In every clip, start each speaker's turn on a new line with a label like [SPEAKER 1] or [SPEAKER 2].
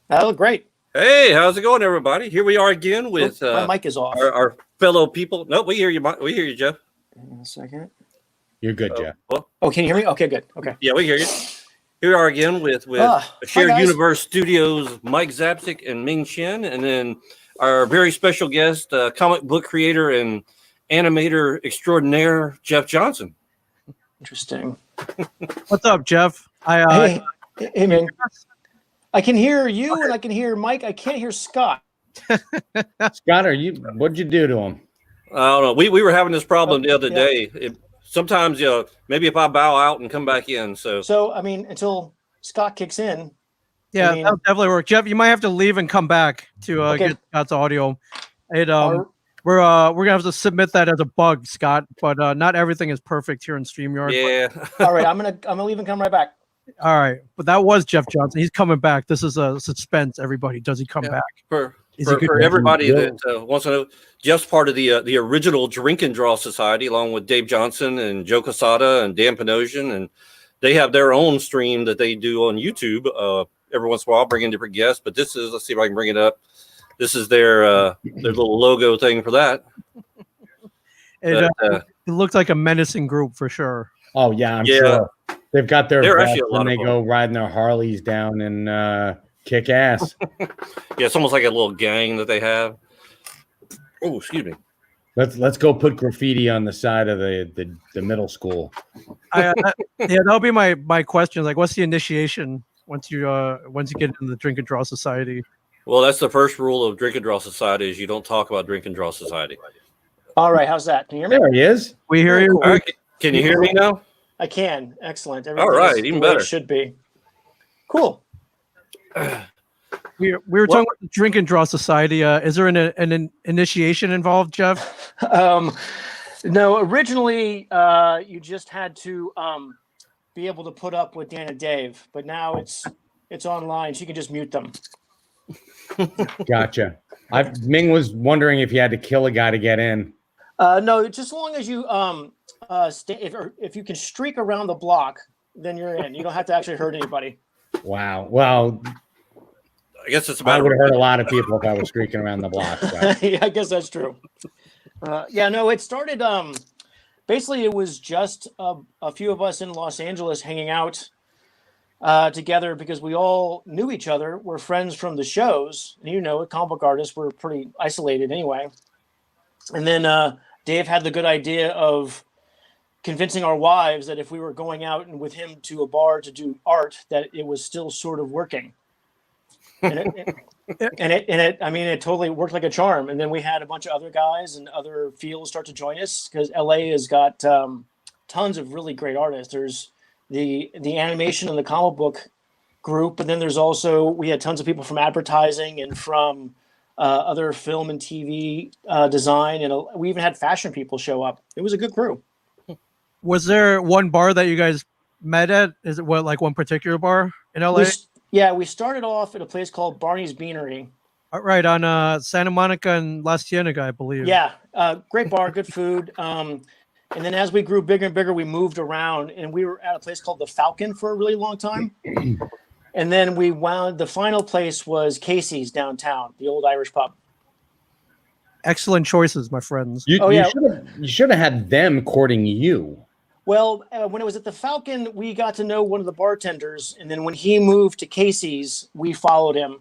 [SPEAKER 1] That looked great.
[SPEAKER 2] Hey, how's it going, everybody? Here we are again with
[SPEAKER 1] my mic is off.
[SPEAKER 2] our fellow people. No, we hear you. We hear you, Jeff.
[SPEAKER 1] In a second.
[SPEAKER 3] You're good, Jeff.
[SPEAKER 2] Well,
[SPEAKER 1] can you hear me? Okay, good. Okay.
[SPEAKER 2] Yeah, we hear you. Here we are again with A Shared Universe Studios, Mike Zapcic and Ming Chen, and then our very special guest, comic book creator and animator extraordinaire, Jeff Johnson.
[SPEAKER 1] Interesting.
[SPEAKER 4] What's up, Jeff?
[SPEAKER 1] Hey, Ming. I can hear you and I can hear Mike. I can't hear Scott.
[SPEAKER 3] Scott, what'd you do to him?
[SPEAKER 2] I don't know. We were having this problem the other day. Sometimes, maybe if I bow out and come back in. So
[SPEAKER 1] I mean, until Scott kicks in.
[SPEAKER 4] Yeah, that'll definitely work. Jeff, you might have to leave and come back to get Scott's audio. We're gonna have to submit that as a bug, Scott. But not everything is perfect here in StreamYard.
[SPEAKER 2] Yeah.
[SPEAKER 1] All right, I'm gonna leave and come right back.
[SPEAKER 4] All right, but that was Jeff Johnson. He's coming back. This is a suspense. Everybody, does he come back?
[SPEAKER 2] For everybody that wants to know, Jeff's part of the original Drink and Draw Society, along with Dave Johnson and Joe Quesada and Dan Panosian, and they have their own stream that they do on YouTube every once in a while, bringing different guests. But this is, let's see if I can bring it up. This is their little logo thing for that.
[SPEAKER 4] It looks like a menacing group for sure.
[SPEAKER 3] Oh yeah, I'm sure. They've got their
[SPEAKER 2] vests
[SPEAKER 3] when they go riding their Harleys down and kick ass.
[SPEAKER 2] Yeah, it's almost like a little gang that they have. Oh, excuse me.
[SPEAKER 3] Let's go put graffiti on the side of the middle school.
[SPEAKER 4] That'll be my question. Like, what's the initiation once you get into the Drink and Draw Society?
[SPEAKER 2] Well, that's the first rule of Drink and Draw Society is you don't talk about Drink and Draw Society.
[SPEAKER 1] All right, how's that? Can you hear me?
[SPEAKER 3] There he is.
[SPEAKER 4] We hear you.
[SPEAKER 2] All right, can you hear me now?
[SPEAKER 1] I can. Excellent.
[SPEAKER 2] All right, even better.
[SPEAKER 1] It should be. Cool.
[SPEAKER 4] We were talking about the Drink and Draw Society. Is there an initiation involved, Jeff?
[SPEAKER 1] No, originally you just had to be able to put up with Dan and Dave, but now it's online, so you can just mute them.
[SPEAKER 3] Gotcha. Ming was wondering if you had to kill a guy to get in.
[SPEAKER 1] No, just as long as you if you can streak around the block, then you're in. You don't have to actually hurt anybody.
[SPEAKER 3] Wow. Well,
[SPEAKER 2] I guess it's about.
[SPEAKER 3] I would have hurt a lot of people if I was streaking around the block.
[SPEAKER 1] Yeah, I guess that's true. It started. Basically, it was just a few of us in Los Angeles hanging out together because we all knew each other. We're friends from the shows, and comic book artists were pretty isolated anyway. And then Dave had the good idea of convincing our wives that if we were going out and with him to a bar to do art, that it was still sort of working. And it totally worked like a charm. And then we had a bunch of other guys and other fields start to join us because LA has got tons of really great artists. There's the animation and the comic book group, but then we had tons of people from advertising and from other film and TV design, and we even had fashion people show up. It was a good crew.
[SPEAKER 4] Was there one bar that you guys met at? Is it like one particular bar in LA?
[SPEAKER 1] We started off at a place called Barney's Beanery.
[SPEAKER 4] Right, on Santa Monica and La Cienega, I believe. Yeah,
[SPEAKER 1] great bar, good food. And then as we grew bigger and bigger, we moved around, and we were at a place called the Falcon for a really long time. And then the final place was Casey's downtown, the old Irish pub.
[SPEAKER 4] Excellent choices, my friends.
[SPEAKER 3] You should have had them courting you.
[SPEAKER 1] Well, when it was at the Falcon, we got to know one of the bartenders. And then when he moved to Casey's, we followed him.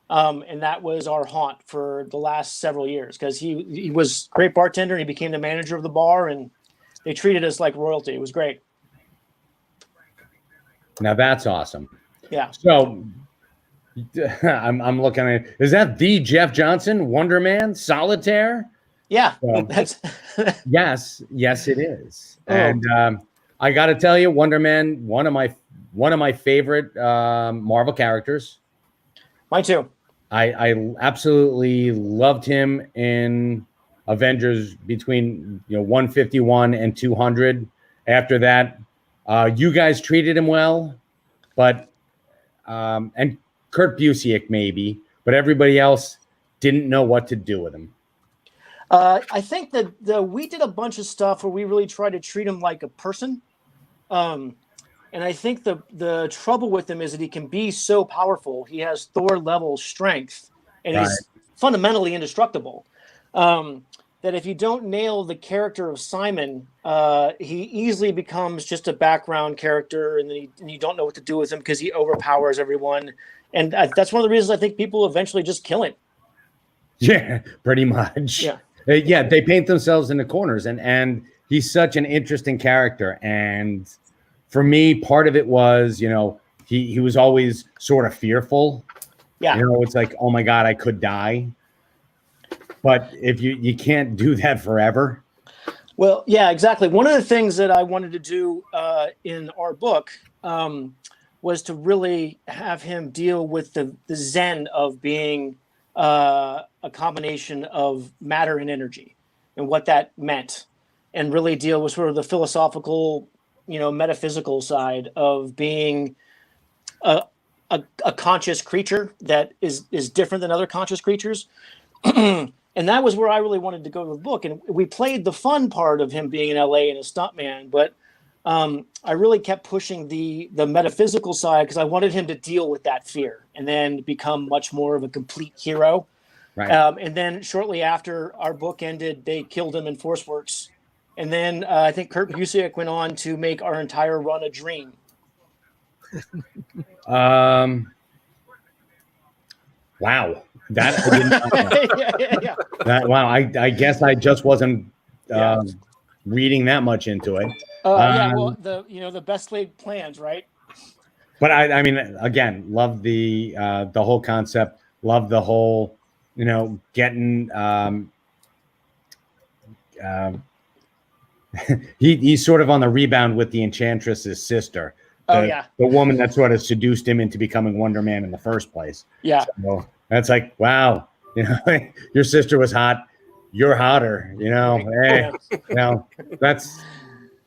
[SPEAKER 1] And that was our haunt for the last several years because he was a great bartender. And he became the manager of the bar, and they treated us like royalty. It was great.
[SPEAKER 3] Now that's awesome.
[SPEAKER 1] Yeah.
[SPEAKER 3] So I'm looking at it. Is that the Jeff Johnson, Wonder Man, Solitaire?
[SPEAKER 1] Yeah.
[SPEAKER 3] That's yes, it is. Oh. And I got to tell you, Wonder Man, one of my favorite Marvel characters.
[SPEAKER 1] Mine too.
[SPEAKER 3] I absolutely loved him in Avengers between 151 and 200. After that, you guys treated him well, but and Kurt Busiek maybe, but everybody else didn't know what to do with him.
[SPEAKER 1] I think that we did a bunch of stuff where we really tried to treat him like a person. And I think the trouble with him is that he can be so powerful. He has Thor level strength, and he's fundamentally indestructible. That if you don't nail the character of Simon, he easily becomes just a background character, and then you don't know what to do with him because he overpowers everyone. And that's one of the reasons I think people eventually just kill him.
[SPEAKER 3] Yeah, pretty much.
[SPEAKER 1] Yeah.
[SPEAKER 3] Yeah, they paint themselves in the corners, and he's such an interesting character. And for me, part of it was, he was always sort of fearful.
[SPEAKER 1] Yeah.
[SPEAKER 3] It's like, oh my God, I could die. But if you can't do that forever.
[SPEAKER 1] Well, yeah, exactly. One of the things that I wanted to do in our book was to really have him deal with the zen of being a combination of matter and energy and what that meant, and really deal with sort of the philosophical, metaphysical side of being a conscious creature that is different than other conscious creatures. And that was where I really wanted to go with the book. And we played the fun part of him being in LA and a stuntman, but I really kept pushing the metaphysical side because I wanted him to deal with that fear and then become much more of a complete hero.
[SPEAKER 3] Right.
[SPEAKER 1] And then shortly after our book ended, they killed him in ForceWorks. And then I think Kurt Busiek went on to make our entire run a dream.
[SPEAKER 3] Wow. That I didn't know. That, wow. I guess I just wasn't reading that much into it.
[SPEAKER 1] Yeah, well, the best laid plans, right?
[SPEAKER 3] But I mean, again, love the whole concept. Love the whole, getting. He's sort of on the rebound with the Enchantress's sister. The woman that sort of seduced him into becoming Wonder Man in the first place.
[SPEAKER 1] Yeah.
[SPEAKER 3] So that's like, wow, your sister was hot. You're hotter, Hey,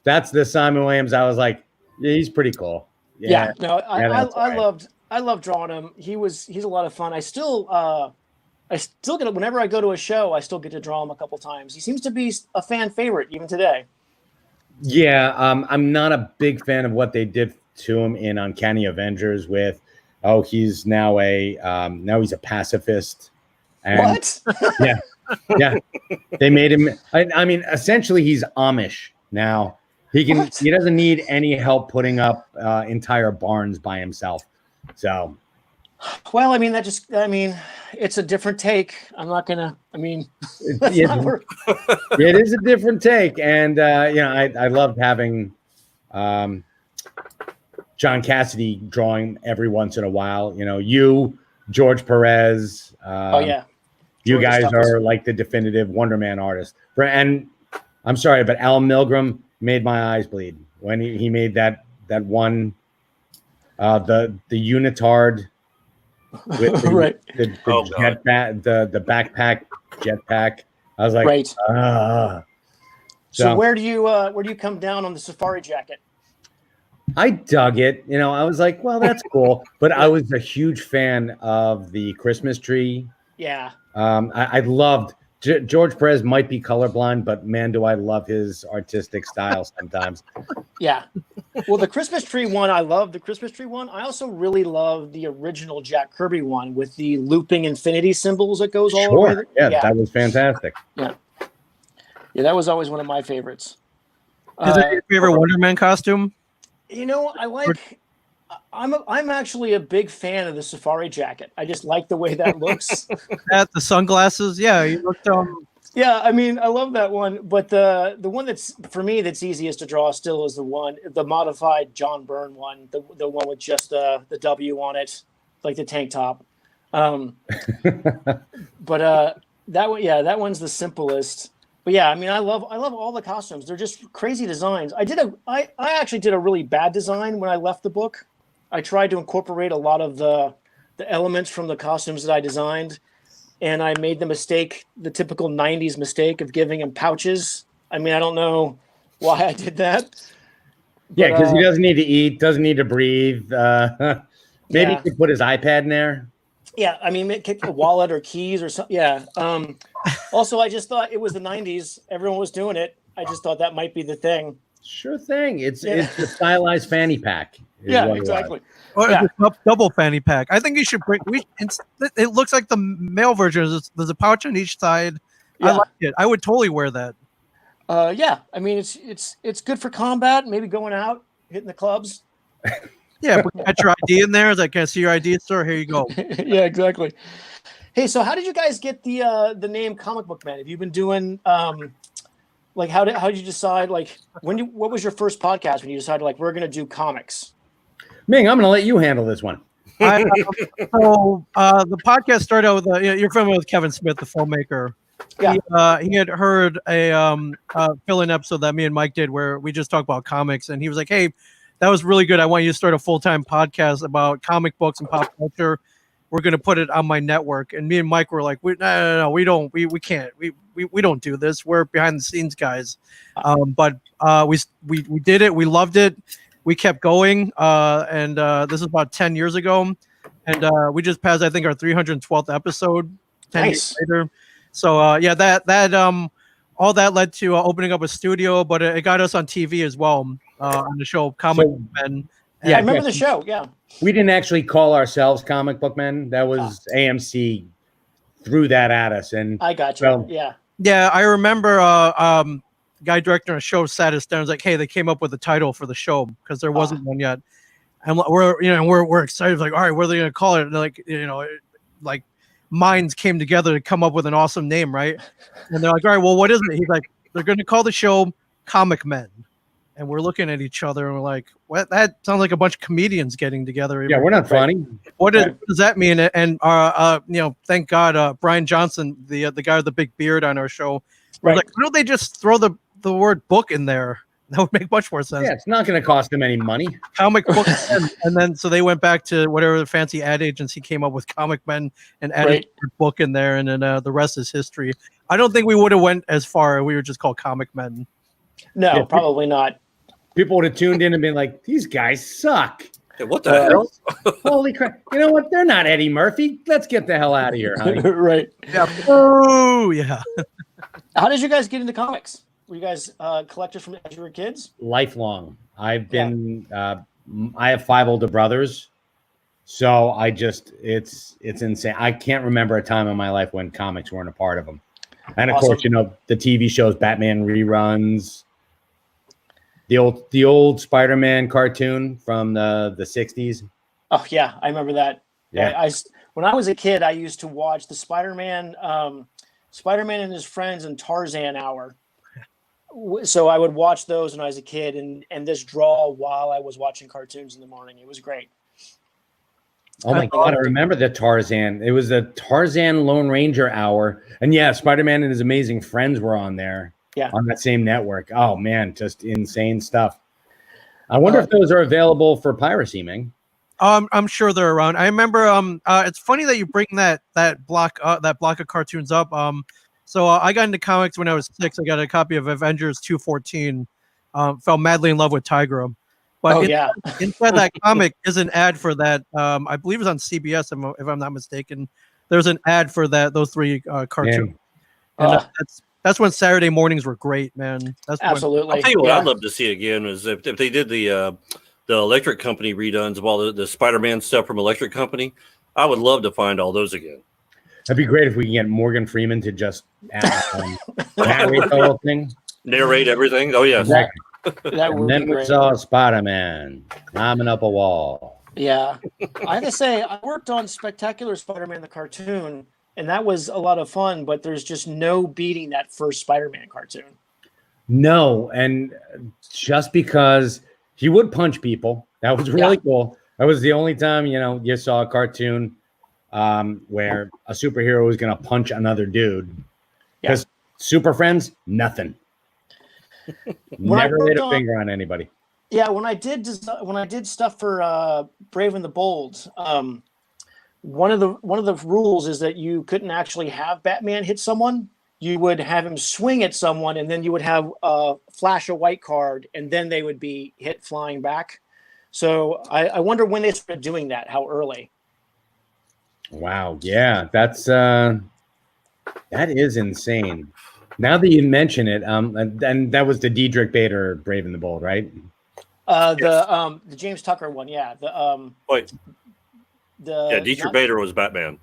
[SPEAKER 3] that's the Simon Williams. I was like, yeah, he's pretty cool.
[SPEAKER 1] Yeah. No, I loved drawing him. He's a lot of fun. I still get, whenever I go to a show, I still get to draw him a couple times. He seems to be a fan favorite even today.
[SPEAKER 3] Yeah. I'm not a big fan of what they did to him in Uncanny Avengers with, he's now he's a pacifist. And
[SPEAKER 1] what?
[SPEAKER 3] Yeah. They made him, I mean, essentially he's Amish now. He doesn't need any help putting up entire barns by himself. So,
[SPEAKER 1] well, I mean, it's a different take. I'm not gonna. I mean,
[SPEAKER 3] it is a different take, and I loved having John Cassidy drawing every once in a while. You, George Perez. You guys are like the definitive Wonder Man artist. And I'm sorry, but Al Milgrom made my eyes bleed when he made that one, the unitard with the,
[SPEAKER 1] right.
[SPEAKER 3] the jetpack, the backpack jetpack. I was like,
[SPEAKER 1] right. So where do you come down on the safari jacket?
[SPEAKER 3] I dug it. I was like, well, that's cool. But I was a huge fan of the Christmas tree.
[SPEAKER 1] Yeah.
[SPEAKER 3] I loved George Perez might be colorblind, but man, do I love his artistic style sometimes.
[SPEAKER 1] Yeah. Well, the Christmas tree one, I love the Christmas tree one. I also really love the original Jack Kirby one with the looping infinity symbols that goes all over.
[SPEAKER 3] Yeah, that was fantastic.
[SPEAKER 1] Yeah. Yeah, that was always one of my favorites.
[SPEAKER 4] Is it your favorite Wonder Man costume?
[SPEAKER 1] I'm actually a big fan of the safari jacket. I just like the way that looks.
[SPEAKER 4] At the sunglasses, yeah, you looked.
[SPEAKER 1] Yeah, I mean, I love that one, but the one that's for me that's easiest to draw still is the modified John Byrne one, the one with just the W on it, like the tank top. But that one's the simplest. But yeah, I mean, I love all the costumes. They're just crazy designs. I actually did a really bad design when I left the book. I tried to incorporate a lot of the elements from the costumes that I designed, and I made the typical 90s mistake of giving him pouches. I mean, I don't know why I did that.
[SPEAKER 3] Yeah, because he doesn't need to eat, doesn't need to breathe. Maybe he could put his iPad in there.
[SPEAKER 1] Yeah, I mean, kick a wallet or keys or something. Yeah. Also, I just thought it was the 90s. Everyone was doing it. I just thought that might be the thing.
[SPEAKER 3] Sure thing. It's the stylized fanny pack.
[SPEAKER 1] Yeah, exactly.
[SPEAKER 4] Double fanny pack. I think you should bring. It looks like the male version. There's a pouch on each side. I like it. I would totally wear that.
[SPEAKER 1] Yeah. I mean, it's good for combat. Maybe going out, hitting the clubs.
[SPEAKER 4] Yeah, got your ID in there. Can I see your ID, sir? Here you go.
[SPEAKER 1] Yeah, exactly. Hey, so how did you guys get the name Comic Book Men? Have you been doing like how did you decide what was your first podcast when you decided we're gonna do comics?
[SPEAKER 3] Ming, I'm gonna let you handle this one.
[SPEAKER 4] So the podcast started out with you're familiar with Kevin Smith, the filmmaker. Yeah. He had heard a fill-in episode that me and Mike did where we just talked about comics, and he was like, "Hey, that was really good. I want you to start a full-time podcast about comic books and pop culture. We're going to put it on my network." And me and Mike were like, no, we don't, we can't, we don't do this. We're behind the scenes guys. But we did it. We loved it. We kept going. And this is about 10 years ago. And we just passed, I think, our 312th episode 10 years later. So that all that led to opening up a studio, but it got us on TV as well on the show Comic Book Men.
[SPEAKER 1] Yeah, I remember the show. Yeah,
[SPEAKER 3] we didn't actually call ourselves Comic Book Men. That was AMC threw that at us, and
[SPEAKER 1] I got you.
[SPEAKER 4] Yeah. I remember guy director of a show sat us down. And was like, "Hey, they came up with a title for the show because there wasn't one yet." And we're excited. Like, all right, what are they going to call it? And like minds came together to come up with an awesome name, right? And they're like, all right, well, what is it? He's like, they're going to call the show Comic Men. And we're looking at each other and we're like, what? That sounds like a bunch of comedians getting together.
[SPEAKER 3] Yeah, we're not funny.
[SPEAKER 4] What does that mean? And thank God, Brian Johnson, the guy with the big beard on our show, was like, why don't they just throw the word book in there? That would make much more sense.
[SPEAKER 3] Yeah, it's not going to cost them any money.
[SPEAKER 4] Comic Book Men. And then so they went back to whatever the fancy ad agency came up with Comic Men and added book in there, and then the rest is history. I don't think we would have went as far. We were just called Comic Men.
[SPEAKER 1] No, probably not.
[SPEAKER 3] People would have tuned in and been like, "These guys suck."
[SPEAKER 2] Hey, what the hell?
[SPEAKER 3] Holy crap! You know what? They're not Eddie Murphy. Let's get the hell out of here, honey.
[SPEAKER 1] Right?
[SPEAKER 4] Yeah. Oh yeah.
[SPEAKER 1] How did you guys get into comics? Were you guys collectors from as you were kids?
[SPEAKER 3] Lifelong. I've been. I have 5 older brothers, so it's insane. I can't remember a time in my life when comics weren't a part of them. And of course, the TV shows, Batman reruns, the old Spider-Man cartoon from the 60s.
[SPEAKER 1] Oh yeah, I remember that.
[SPEAKER 3] Yeah.
[SPEAKER 1] When I was a kid, I used to watch the Spider-Man and his friends and Tarzan Hour. So I would watch those when I was a kid and this draw while I was watching cartoons in the morning. It was great.
[SPEAKER 3] Oh my God, I remember the Tarzan. It was the Tarzan Lone Ranger Hour. And yeah, Spider-Man and his amazing friends were on there. Yeah. On that same network. Oh man, just insane stuff. I wonder if those are available for piracy, Ming.
[SPEAKER 4] I'm sure they're around. I remember it's funny that you bring that block of cartoons up. So I got into comics when I was 6. I got a copy of Avengers 214. Fell madly in love with Tigra. But inside that comic is an ad for that. I believe it's on CBS, if I'm not mistaken. There's an ad for those 3 cartoons. And that's when Saturday mornings were great, man. That's
[SPEAKER 1] absolutely.
[SPEAKER 2] I'll tell you what I'd love to see again is if they did the Electric Company reduns of all the Spider-Man stuff from Electric Company. I would love to find all those again.
[SPEAKER 3] That'd be great if we can get Morgan Freeman to just narrate the whole thing.
[SPEAKER 2] Narrate everything. Oh yes.
[SPEAKER 3] Exactly.
[SPEAKER 1] That would
[SPEAKER 3] and then
[SPEAKER 1] be
[SPEAKER 3] we
[SPEAKER 1] great.
[SPEAKER 3] saw Spider-Man climbing up a wall.
[SPEAKER 1] Yeah. I have to say, I worked on Spectacular Spider-Man the cartoon, and that was a lot of fun, but there's just no beating that first Spider-Man cartoon.
[SPEAKER 3] No, and just because he would punch people, that was really cool. That was the only time, you saw a cartoon where a superhero was going to punch another dude. Because Super Friends, nothing. Never laid a finger on anybody.
[SPEAKER 1] Yeah, when I did stuff for Brave and the Bold, one of the rules is that you couldn't actually have Batman hit someone. You would have him swing at someone, and then you would have flash a white card, and then they would be hit flying back. So I wonder when they started doing that. How early?
[SPEAKER 3] Wow. Yeah, that is insane. Now that you mention it, and that was the Diedrich Bader Brave and the Bold, right?
[SPEAKER 1] The James Tucker one, yeah.
[SPEAKER 2] Dietrich Bader was Batman.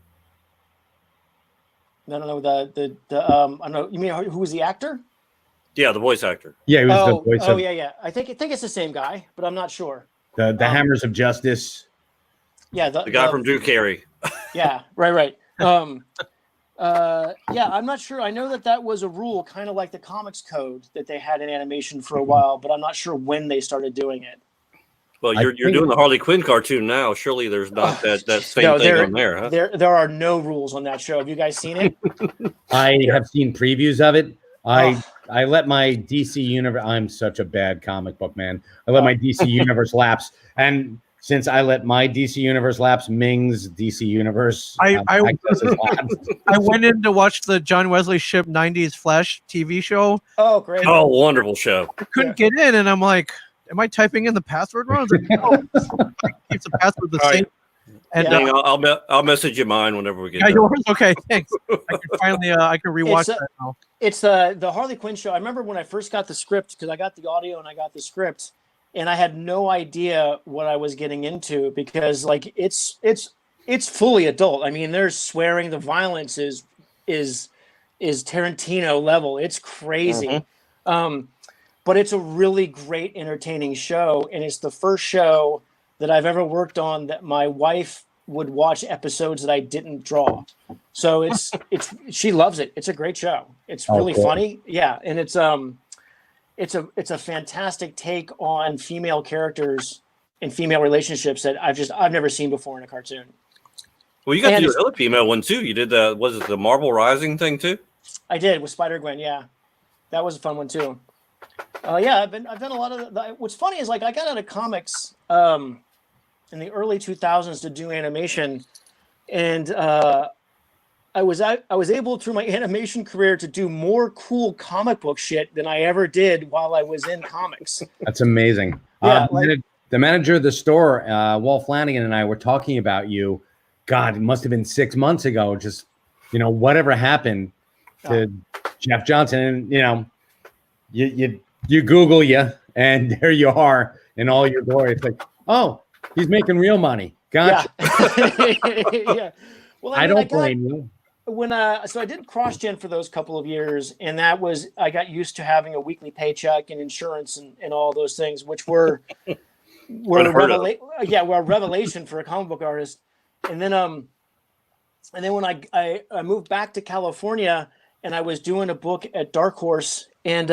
[SPEAKER 1] I don't know I don't know. You mean who was the actor?
[SPEAKER 2] Yeah, the voice actor.
[SPEAKER 3] Yeah, he was the voice of
[SPEAKER 1] yeah. I think it's the same guy, but I'm not sure.
[SPEAKER 3] the Hammers of Justice.
[SPEAKER 1] Yeah,
[SPEAKER 2] the guy from Drew Carey.
[SPEAKER 1] Yeah, right. Yeah, I'm not sure. I know that was a rule, kind of like the comics code that they had in animation for a while, but I'm not sure when they started doing it.
[SPEAKER 2] Well, you're doing the Harley Quinn cartoon now. Surely there's not that same thing on there, huh?
[SPEAKER 1] There are no rules on that show. Have you guys seen it?
[SPEAKER 3] I have seen previews of it. I let my DC universe. I'm such a bad comic book man. I let my DC universe lapse, and since I let my DC universe lapse, Ming's DC universe
[SPEAKER 4] I
[SPEAKER 3] lapsed.
[SPEAKER 4] I went in to watch the John Wesley Shipp 90s Flash TV show.
[SPEAKER 1] Oh, great!
[SPEAKER 2] Oh, wonderful show.
[SPEAKER 4] I couldn't get in, and I'm like, am I typing in the password wrong? I was like, no, keeps the password the same. And
[SPEAKER 2] I'll message you mine whenever we get
[SPEAKER 4] yeah,
[SPEAKER 2] there.
[SPEAKER 4] yours? Okay, thanks. I can finally I can rewatch that now.
[SPEAKER 1] It's the Harley Quinn show. I remember when I first got the script, because I got the audio and I got the script, and I had no idea what I was getting into, because like it's fully adult. I mean, there's swearing, the violence is Tarantino level. It's crazy. But it's a really great, entertaining show, and it's the first show that I've ever worked on that my wife would watch episodes that I didn't draw. So she loves it. It's a great show. It's really funny. Yeah. And it's a fantastic take on female characters and female relationships that I've never seen before in a cartoon.
[SPEAKER 2] Well, you got to do another female one too. You did was it the Marvel Rising thing too?
[SPEAKER 1] I did with Spider-Gwen. Yeah. That was a fun one too. Yeah, I've done a lot of what's funny is, like, I got out of comics in the early 2000s to do animation, and I was able through my animation career to do more cool comic book shit than I ever did while I was in comics.
[SPEAKER 3] That's amazing.
[SPEAKER 1] Yeah,
[SPEAKER 3] the manager of the store, Walt Flanagan, and I were talking about you. God, it must have been 6 months ago. Just, whatever happened to Jeff Johnson, and you Google you, and there you are in all your glory. It's like, oh, he's making real money. Gotcha.
[SPEAKER 1] Yeah. Well,
[SPEAKER 3] I don't blame you.
[SPEAKER 1] So I did CrossGen for those couple of years, and I got used to having a weekly paycheck and insurance and all those things, which were a revelation for a comic book artist. And then when I moved back to California, and I was doing a book at Dark Horse, and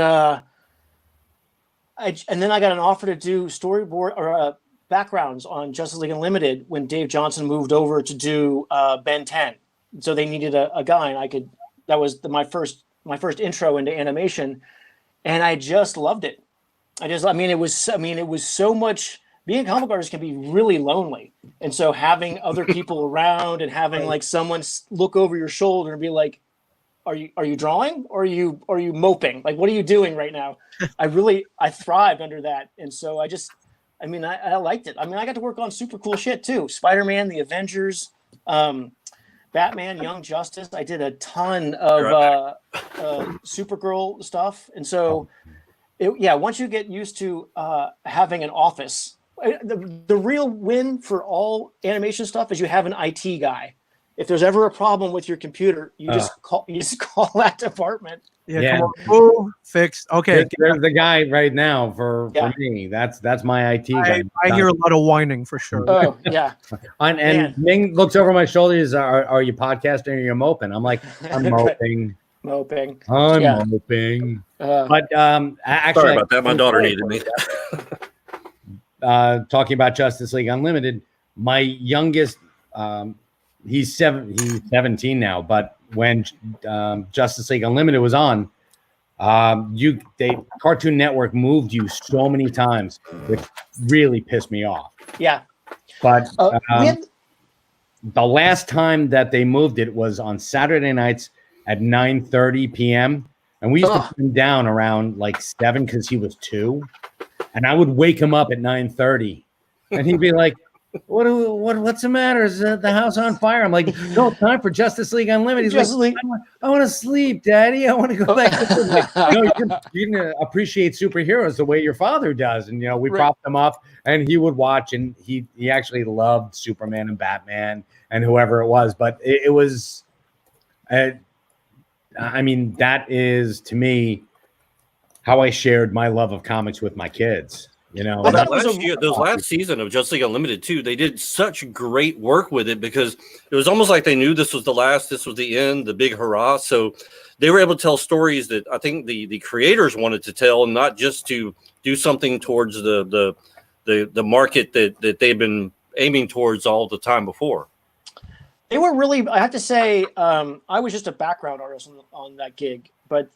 [SPEAKER 1] then I got an offer to do storyboard or backgrounds on Justice League Unlimited when Dave Johnson moved over to do Ben 10. So they needed a guy, and that was my first intro into animation, and I just loved it. It was so much. Being a comic artist can be really lonely, and so having other people around and having like someone look over your shoulder and be like, Are you drawing, or are you moping? Like, what are you doing right now? I thrived under that. And so I liked it. I mean, I got to work on super cool shit too. Spider-Man, the Avengers, Batman, Young Justice. I did a ton of Supergirl stuff. And so once you get used to having an office, the real win for all animation stuff is you have an IT guy. If there's ever a problem with your computer, you just call that department.
[SPEAKER 4] Yeah. Come on. Fixed. Okay.
[SPEAKER 3] There's the guy right now for me. That's my IT guy.
[SPEAKER 4] I hear a lot of whining for sure.
[SPEAKER 1] Oh yeah.
[SPEAKER 3] and Ming looks over my shoulder. Is are you podcasting or you're moping? I'm like, I'm moping.
[SPEAKER 1] Moping.
[SPEAKER 3] I'm moping. But actually,
[SPEAKER 2] sorry about that. My daughter needed me.
[SPEAKER 3] Talking about Justice League Unlimited, my youngest. He's 17 now, but when Justice League Unlimited was on, Cartoon Network moved you so many times, which really pissed me off.
[SPEAKER 1] Yeah.
[SPEAKER 3] But the last time that they moved it was on Saturday nights at 9:30 p.m. And we used to put him down around like 7 because he was 2. And I would wake him up at 9:30. And he'd be like, What's the matter? Is the house on fire? I'm like, no, time for Justice League Unlimited. He's
[SPEAKER 1] Justice
[SPEAKER 3] like,
[SPEAKER 1] League.
[SPEAKER 3] I want to sleep, Daddy. I want to go back to sleep. Like, no, you can appreciate superheroes the way your father does. And we propped them up, and he would watch, and he actually loved Superman and Batman and whoever it was. But it was, I mean, that is to me how I shared my love of comics with my kids.
[SPEAKER 2] Well, those last season of Justice League Unlimited too, they did such great work with it because it was almost like they knew this was the end, the big hurrah. So they were able to tell stories that I think the creators wanted to tell, and not just to do something towards the market that they've been aiming towards all the time before.
[SPEAKER 1] They were really, I have to say, I was just a background artist on that gig, but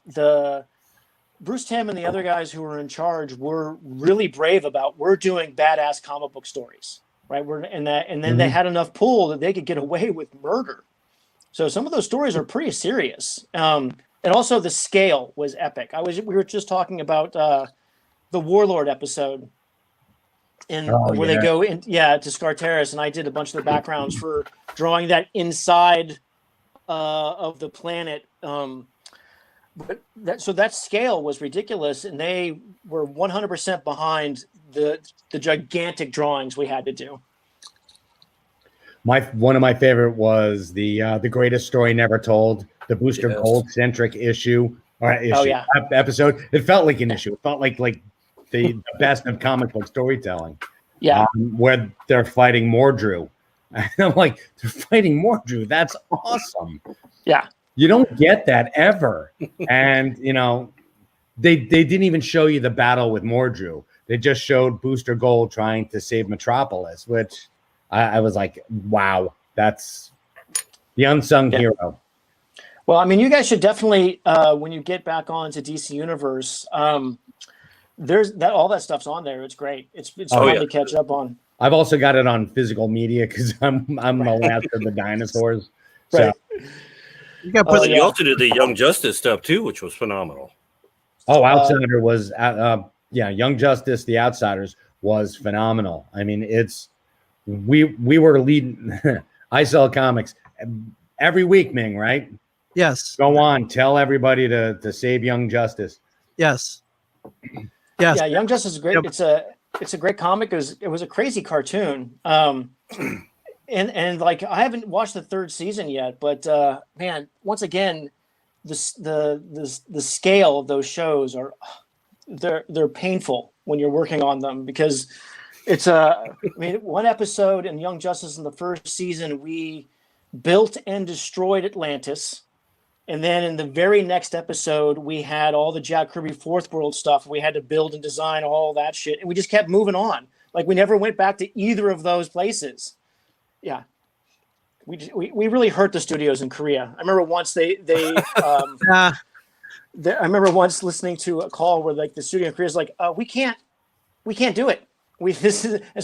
[SPEAKER 1] Bruce Timm and the other guys who were in charge were really brave about, we're doing badass comic book stories, right? And then they had enough pull that they could get away with murder. So some of those stories are pretty serious. And also the scale was epic. We were just talking about the Warlord episode where they go in, to Scar Terrace, and I did a bunch of the backgrounds for drawing that inside of the planet. But that scale was ridiculous, and they were 100% behind the gigantic drawings we had to do.
[SPEAKER 3] One of my favorite was the greatest story never told, the Booster Gold centric episode. It felt like an issue. It felt like the best of comic book storytelling.
[SPEAKER 1] Yeah,
[SPEAKER 3] where they're fighting Mordru, and I'm like, they're fighting Mordru. That's awesome.
[SPEAKER 1] Yeah.
[SPEAKER 3] You don't get that ever. And, they didn't even show you the battle with Mordru. They just showed Booster Gold trying to save Metropolis, which I was like, wow, that's the unsung hero.
[SPEAKER 1] Well, I mean, you guys should definitely, when you get back onto DC Universe, there's all that stuff's on there. It's great. It's fun to catch up on.
[SPEAKER 3] I've also got it on physical media because I'm the last of the dinosaurs. So.
[SPEAKER 1] Right.
[SPEAKER 2] You also did the Young Justice stuff too, which was phenomenal.
[SPEAKER 3] Oh, Outsider was Young Justice, The Outsiders was phenomenal. I mean, we were leading. I sell comics every week, Ming, right?
[SPEAKER 4] Yes.
[SPEAKER 3] Go on, tell everybody to save Young Justice.
[SPEAKER 4] Yes.
[SPEAKER 1] Yeah, Young Justice is great. Yep. It's a great comic. It was a crazy cartoon. And like, I haven't watched the third season yet, but man, once again, the scale of those shows they're painful when you're working on them, because it's one episode in Young Justice in the first season, we built and destroyed Atlantis. And then in the very next episode, we had all the Jack Kirby Fourth World stuff. We had to build and design all that shit. And we just kept moving on. Like, we never went back to either of those places. Yeah, we really hurt the studios in Korea. I remember once I remember once listening to a call where like the studio in Korea is like, we can't do it. And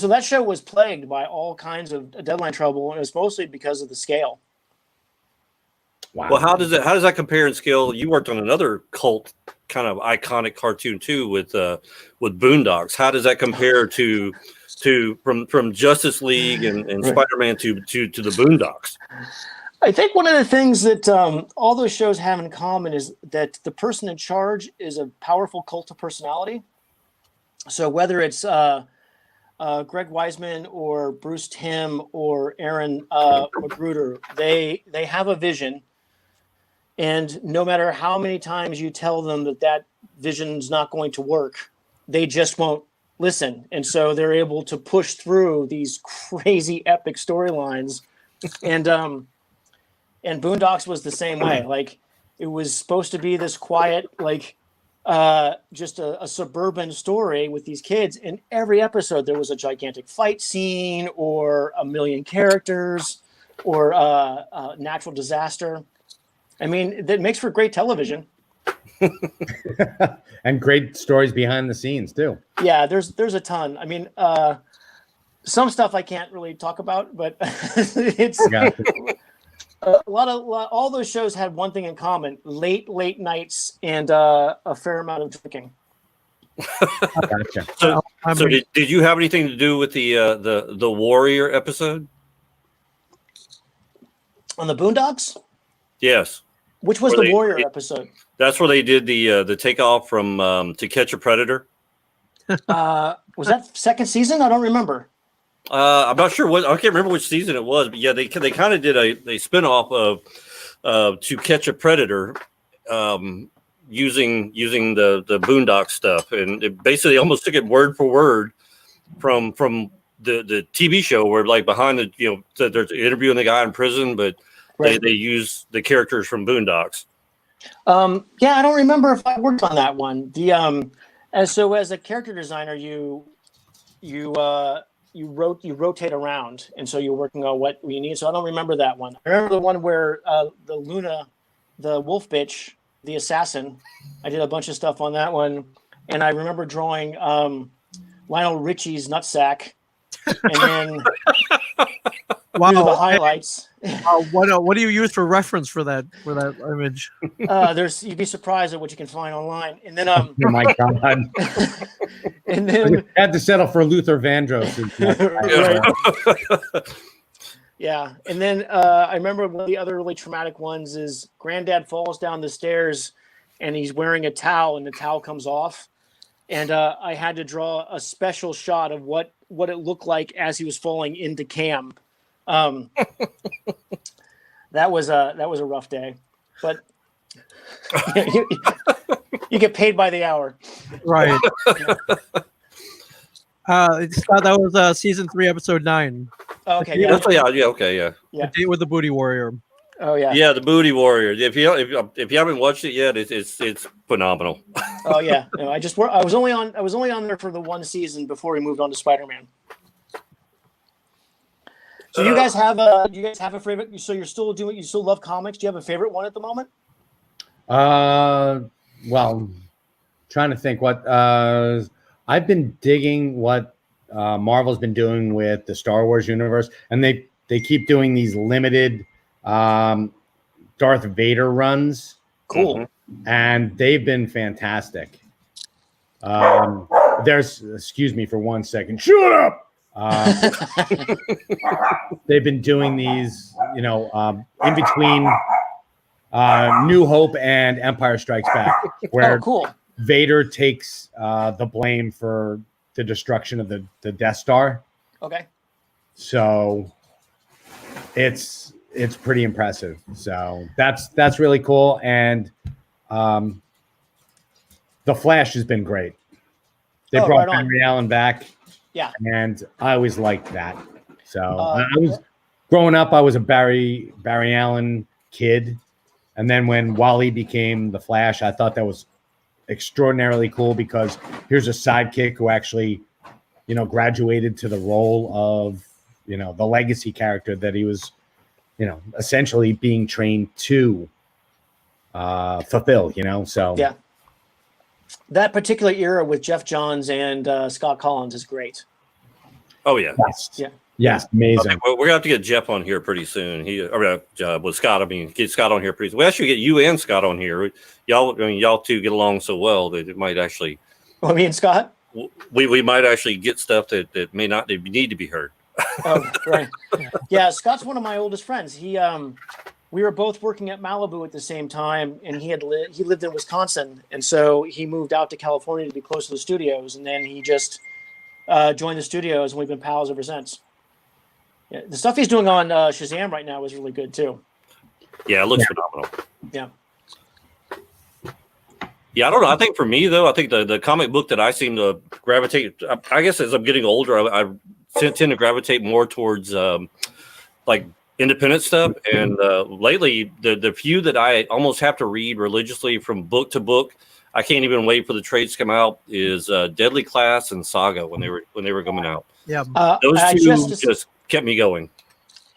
[SPEAKER 1] so that show was plagued by all kinds of deadline trouble, and it was mostly because of the scale.
[SPEAKER 2] Wow. Well, how does that compare in scale? You worked on another cult kind of iconic cartoon too with Boondocks. How does that compare to from Justice League and right. Spider-Man to the Boondocks?
[SPEAKER 1] I think one of the things that all those shows have in common is that the person in charge is a powerful cult of personality. So whether it's Greg Weisman or Bruce Timm or Aaron Magruder, they have a vision, and no matter how many times you tell them that vision's not going to work, they just won't listen. And so they're able to push through these crazy epic storylines. And Boondocks was the same way. Like, it was supposed to be this quiet, like just a suburban story with these kids. In every episode, there was a gigantic fight scene or a million characters or a natural disaster. I mean, that makes for great television.
[SPEAKER 3] And great stories behind the scenes too.
[SPEAKER 1] Yeah, there's a ton. I mean, some stuff I can't really talk about, but it's all those shows had one thing in common: late nights and a fair amount of drinking.
[SPEAKER 3] Gotcha.
[SPEAKER 2] So,
[SPEAKER 4] I
[SPEAKER 2] so
[SPEAKER 4] mean,
[SPEAKER 2] did you have anything to do with the Warrior episode?
[SPEAKER 1] On the Boondocks?
[SPEAKER 2] Yes.
[SPEAKER 1] Which was
[SPEAKER 2] Where
[SPEAKER 1] the Warrior episode?
[SPEAKER 2] That's where they did the takeoff from To Catch a Predator.
[SPEAKER 1] Was that second season? I don't remember.
[SPEAKER 2] I'm not sure what, I can't remember which season it was, but yeah, they kind of did a spinoff of To Catch a Predator, using the Boondock stuff, and it basically almost took it word for word from the TV show, where like behind the so they're interviewing the guy in prison, but
[SPEAKER 1] Right.
[SPEAKER 2] they use the characters from Boondocks.
[SPEAKER 1] Yeah, I don't remember if I worked on that one. As a character designer, you rotate around, and so you're working on what you need. So I don't remember that one. I remember the one where the Luna, the wolf bitch, the assassin. I did a bunch of stuff on that one, and I remember drawing Lionel Richie's nutsack, and then
[SPEAKER 4] wow.
[SPEAKER 1] these are the highlights.
[SPEAKER 4] What do you use for reference for that image?
[SPEAKER 1] You'd be surprised at what you can find online, and then
[SPEAKER 3] Oh my God.
[SPEAKER 1] and then
[SPEAKER 3] Had to settle for Luther Vandross.
[SPEAKER 1] Right. Yeah, and then I remember one of the other really traumatic ones is Granddad falls down the stairs, and he's wearing a towel, and the towel comes off, and I had to draw a special shot of what it looked like as he was falling into cam. That was a rough day, but you get paid by the hour,
[SPEAKER 4] Right. Scott, that was season 3, episode 9.
[SPEAKER 1] Okay,
[SPEAKER 2] Yeah,
[SPEAKER 1] yeah.
[SPEAKER 2] okay, yeah.
[SPEAKER 1] Yeah.
[SPEAKER 4] The Date with the Booty Warrior.
[SPEAKER 1] Oh yeah.
[SPEAKER 2] Yeah, the Booty Warrior. If you haven't watched it yet, it's phenomenal.
[SPEAKER 1] Oh yeah. No, I was only on there for the one season before we moved on to Spider-Man. So you guys have a favorite? So you still love comics? Do you have a favorite one at the moment?
[SPEAKER 3] Well, trying to think what I've been digging what Marvel's been doing with the Star Wars universe, and they keep doing these limited Darth Vader runs.
[SPEAKER 1] Cool.
[SPEAKER 3] And they've been fantastic. Excuse me for 1 second. Shut up. They've been doing these, in between New Hope and Empire Strikes Back, where
[SPEAKER 1] cool.
[SPEAKER 3] Vader takes the blame for the destruction of the Death Star.
[SPEAKER 1] Okay.
[SPEAKER 3] So it's pretty impressive. So that's really cool. And the Flash has been great. They brought Barry Allen back.
[SPEAKER 1] Yeah.
[SPEAKER 3] And I always liked that. So I was growing up, I was a Barry Allen kid. And then when Wally became the Flash, I thought that was extraordinarily cool, because here's a sidekick who actually, graduated to the role of, the legacy character that he was, essentially being trained to fulfill, so.
[SPEAKER 1] Yeah. That particular era with Jeff Johns and Scott Collins is great.
[SPEAKER 2] Oh yeah.
[SPEAKER 3] Yes.
[SPEAKER 1] Yeah.
[SPEAKER 3] Yes, amazing.
[SPEAKER 2] Okay, well, we're gonna have to get Jeff on here pretty soon. With Scott. I mean, get Scott on here pretty soon. We actually get you and Scott on here. Y'all two get along so well that it might actually.
[SPEAKER 1] Well, me and Scott.
[SPEAKER 2] We might actually get stuff that may not need to be heard.
[SPEAKER 1] Oh, right. Yeah, Scott's one of my oldest friends. We were both working at Malibu at the same time, and he lived in Wisconsin, and so he moved out to California to be close to the studios, and then he just joined the studios, and we've been pals ever since. Yeah, the stuff he's doing on Shazam right now is really good too.
[SPEAKER 2] Yeah, it looks phenomenal.
[SPEAKER 1] Yeah.
[SPEAKER 2] Yeah, I don't know. I think for me though, I think the comic book that I seem to gravitate, I guess as I'm getting older, I tend to gravitate more towards like independent stuff. And lately, the few that I almost have to read religiously from book to book, I can't even wait for the trades to come out, is Deadly Class and Saga when they were coming out.
[SPEAKER 4] Yeah,
[SPEAKER 2] those two just kept me going.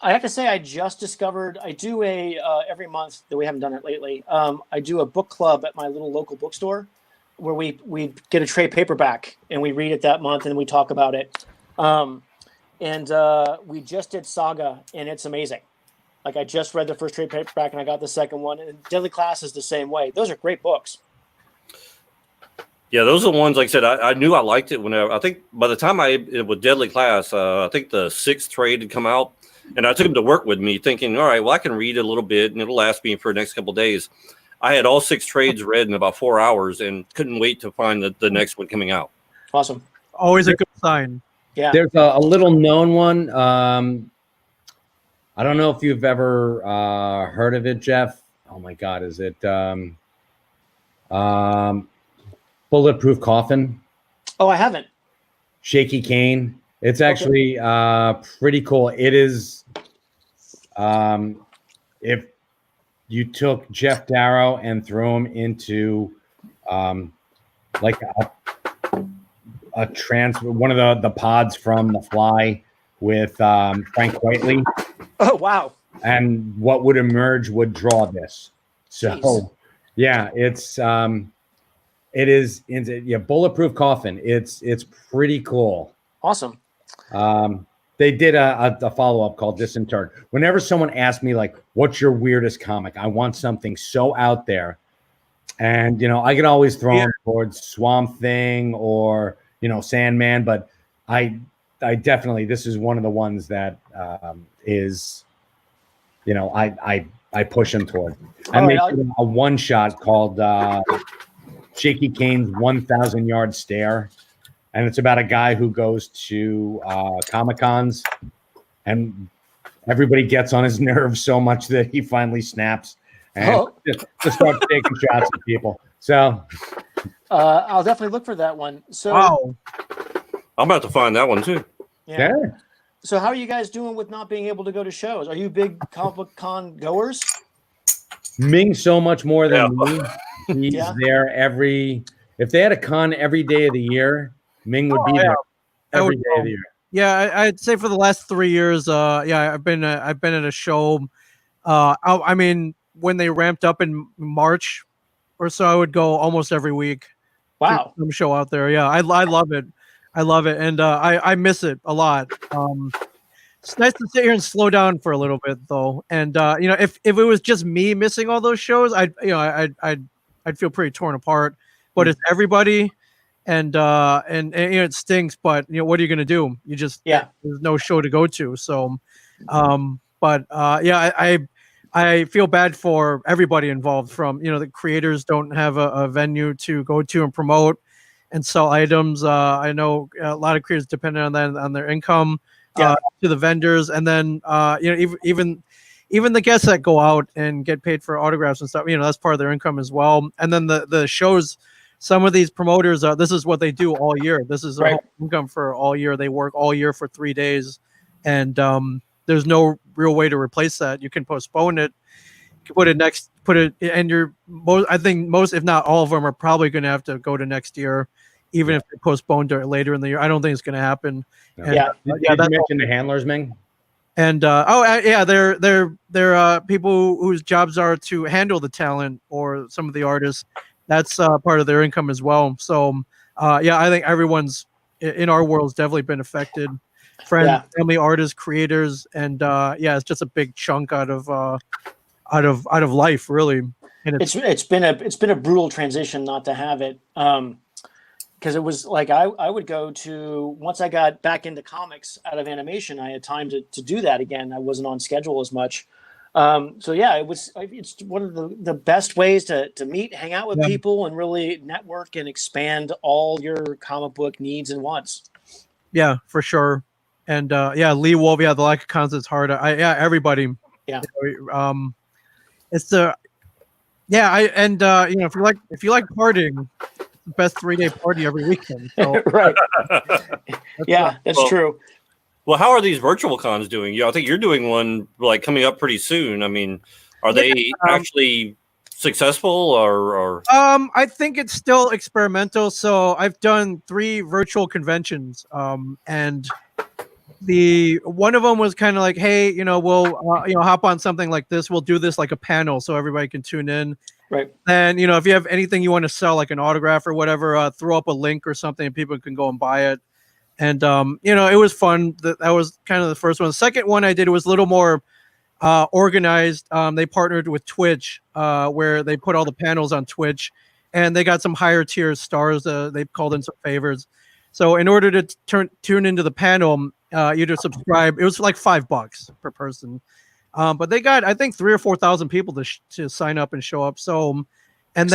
[SPEAKER 1] I have to say, I just discovered, I do every month, though we haven't done it lately, I do a book club at my little local bookstore where we get a trade paperback and we read it that month and we talk about it. And we just did Saga, and it's amazing. Like, I just read the first trade paperback and I got the second one, and Deadly Class is the same way. Those are great books.
[SPEAKER 2] Yeah, those are the ones. Like I said, I knew I liked it whenever. I think by the time with Deadly Class, I think the 6th trade had come out, and I took him to work with me, thinking, all right, well, I can read a little bit, and it'll last me for the next couple of days. I had all 6 trades read in about 4 hours, and couldn't wait to find the next one coming out.
[SPEAKER 1] Awesome.
[SPEAKER 4] Always a good sign.
[SPEAKER 1] Yeah.
[SPEAKER 3] There's a little known one. I don't know if you've ever heard of it, Jeff. Oh my God, is it Bulletproof Coffin?
[SPEAKER 1] Oh, I haven't.
[SPEAKER 3] Shaky Cane. It's actually pretty cool. It is. If you took Jeff Darrow and threw him into like a one of the pods from The Fly with Frank Whiteley.
[SPEAKER 1] Oh, wow.
[SPEAKER 3] And what would emerge would draw this. So,
[SPEAKER 1] Jeez.
[SPEAKER 3] yeah, it is Bulletproof Coffin. It's pretty cool.
[SPEAKER 1] Awesome.
[SPEAKER 3] They did a follow-up called Disinterred. Whenever someone asks me, like, what's your weirdest comic? I want something so out there. And, I can always throw them towards Swamp Thing or, Sandman. But I definitely, this is one of the ones that is, I push them toward. And they did a one-shot called Shaky Cane's 1,000-Yard Stare. And it's about a guy who goes to Comic-Cons and everybody gets on his nerves so much that he finally snaps and just starts taking shots at people. So
[SPEAKER 1] I'll definitely look for that one. So
[SPEAKER 4] Wow.
[SPEAKER 2] I'm about to find that one too.
[SPEAKER 3] yeah.
[SPEAKER 1] So how are you guys doing with not being able to go to shows? Are you big comic book con goers?
[SPEAKER 3] Ming so much more than me. He's there if they had a con every day of the year, Ming would be there every day of the year.
[SPEAKER 4] Yeah, I'd say for the last 3 years, I've been at a show. I mean, when they ramped up in March or so, I would go almost every week.
[SPEAKER 1] Wow.
[SPEAKER 4] Some show out there. Yeah, I love it. I love it, and I miss it a lot. It's nice to sit here and slow down for a little bit, though. And if it was just me missing all those shows, I'd feel pretty torn apart. But it's everybody. And it stinks, but what are you going to do? You just there's no show to go to. So, I feel bad for everybody involved. From the creators don't have a venue to go to and promote and sell items. I know a lot of creators depend on that on their income. To the vendors, and then even the guests that go out and get paid for autographs and stuff. That's part of their income as well. And then the shows. Some of these promoters, this is what they do all year. This is their whole income for all year. They work all year for 3 days, and there's no real way to replace that. You can postpone it, I think most, if not all of them, are probably going to have to go to next year, even if they postponed it later in the year. I don't think it's going to happen.
[SPEAKER 3] No. Did you mention the handlers, Ming?
[SPEAKER 4] And they're people whose jobs are to handle the talent or some of the artists. That's part of their income as well. So, I think everyone's in our world has definitely been affected. Friends, family, artists, creators, and it's just a big chunk out of life, really. And
[SPEAKER 1] it's been a brutal transition not to have it, because it was like I would go to, once I got back into comics out of animation, I had time to do that again. I wasn't on schedule as much. It's one of the best ways to meet, hang out with people, and really network and expand all your comic book needs and wants. Yeah, for sure. And Lee Wolf, the lack of cons is hard. Everybody. Yeah. It's the if you like partying, it's the best 3-day party every weekend. So. Right. That's true.
[SPEAKER 2] Well, how are these virtual cons doing? I think you're doing one like coming up pretty soon. I mean, are they actually successful or?
[SPEAKER 4] I think it's still experimental. So I've done 3 virtual conventions, and the one of them was kind of like, hey, we'll hop on something like this. We'll do this like a panel so everybody can tune in. Right. And if you have anything you want to sell, like an autograph or whatever, throw up a link or something, and people can go and buy it. And, it was fun. That was kind of the first one. The second one I did was a little more organized. They partnered with Twitch, where they put all the panels on Twitch. and they got some higher tier stars. They called in some favors. So in order to tune into the panel, you just subscribe. It was like $5 per person. But they got, I think, 3,000 or 4,000 people to sign up and show up. So, and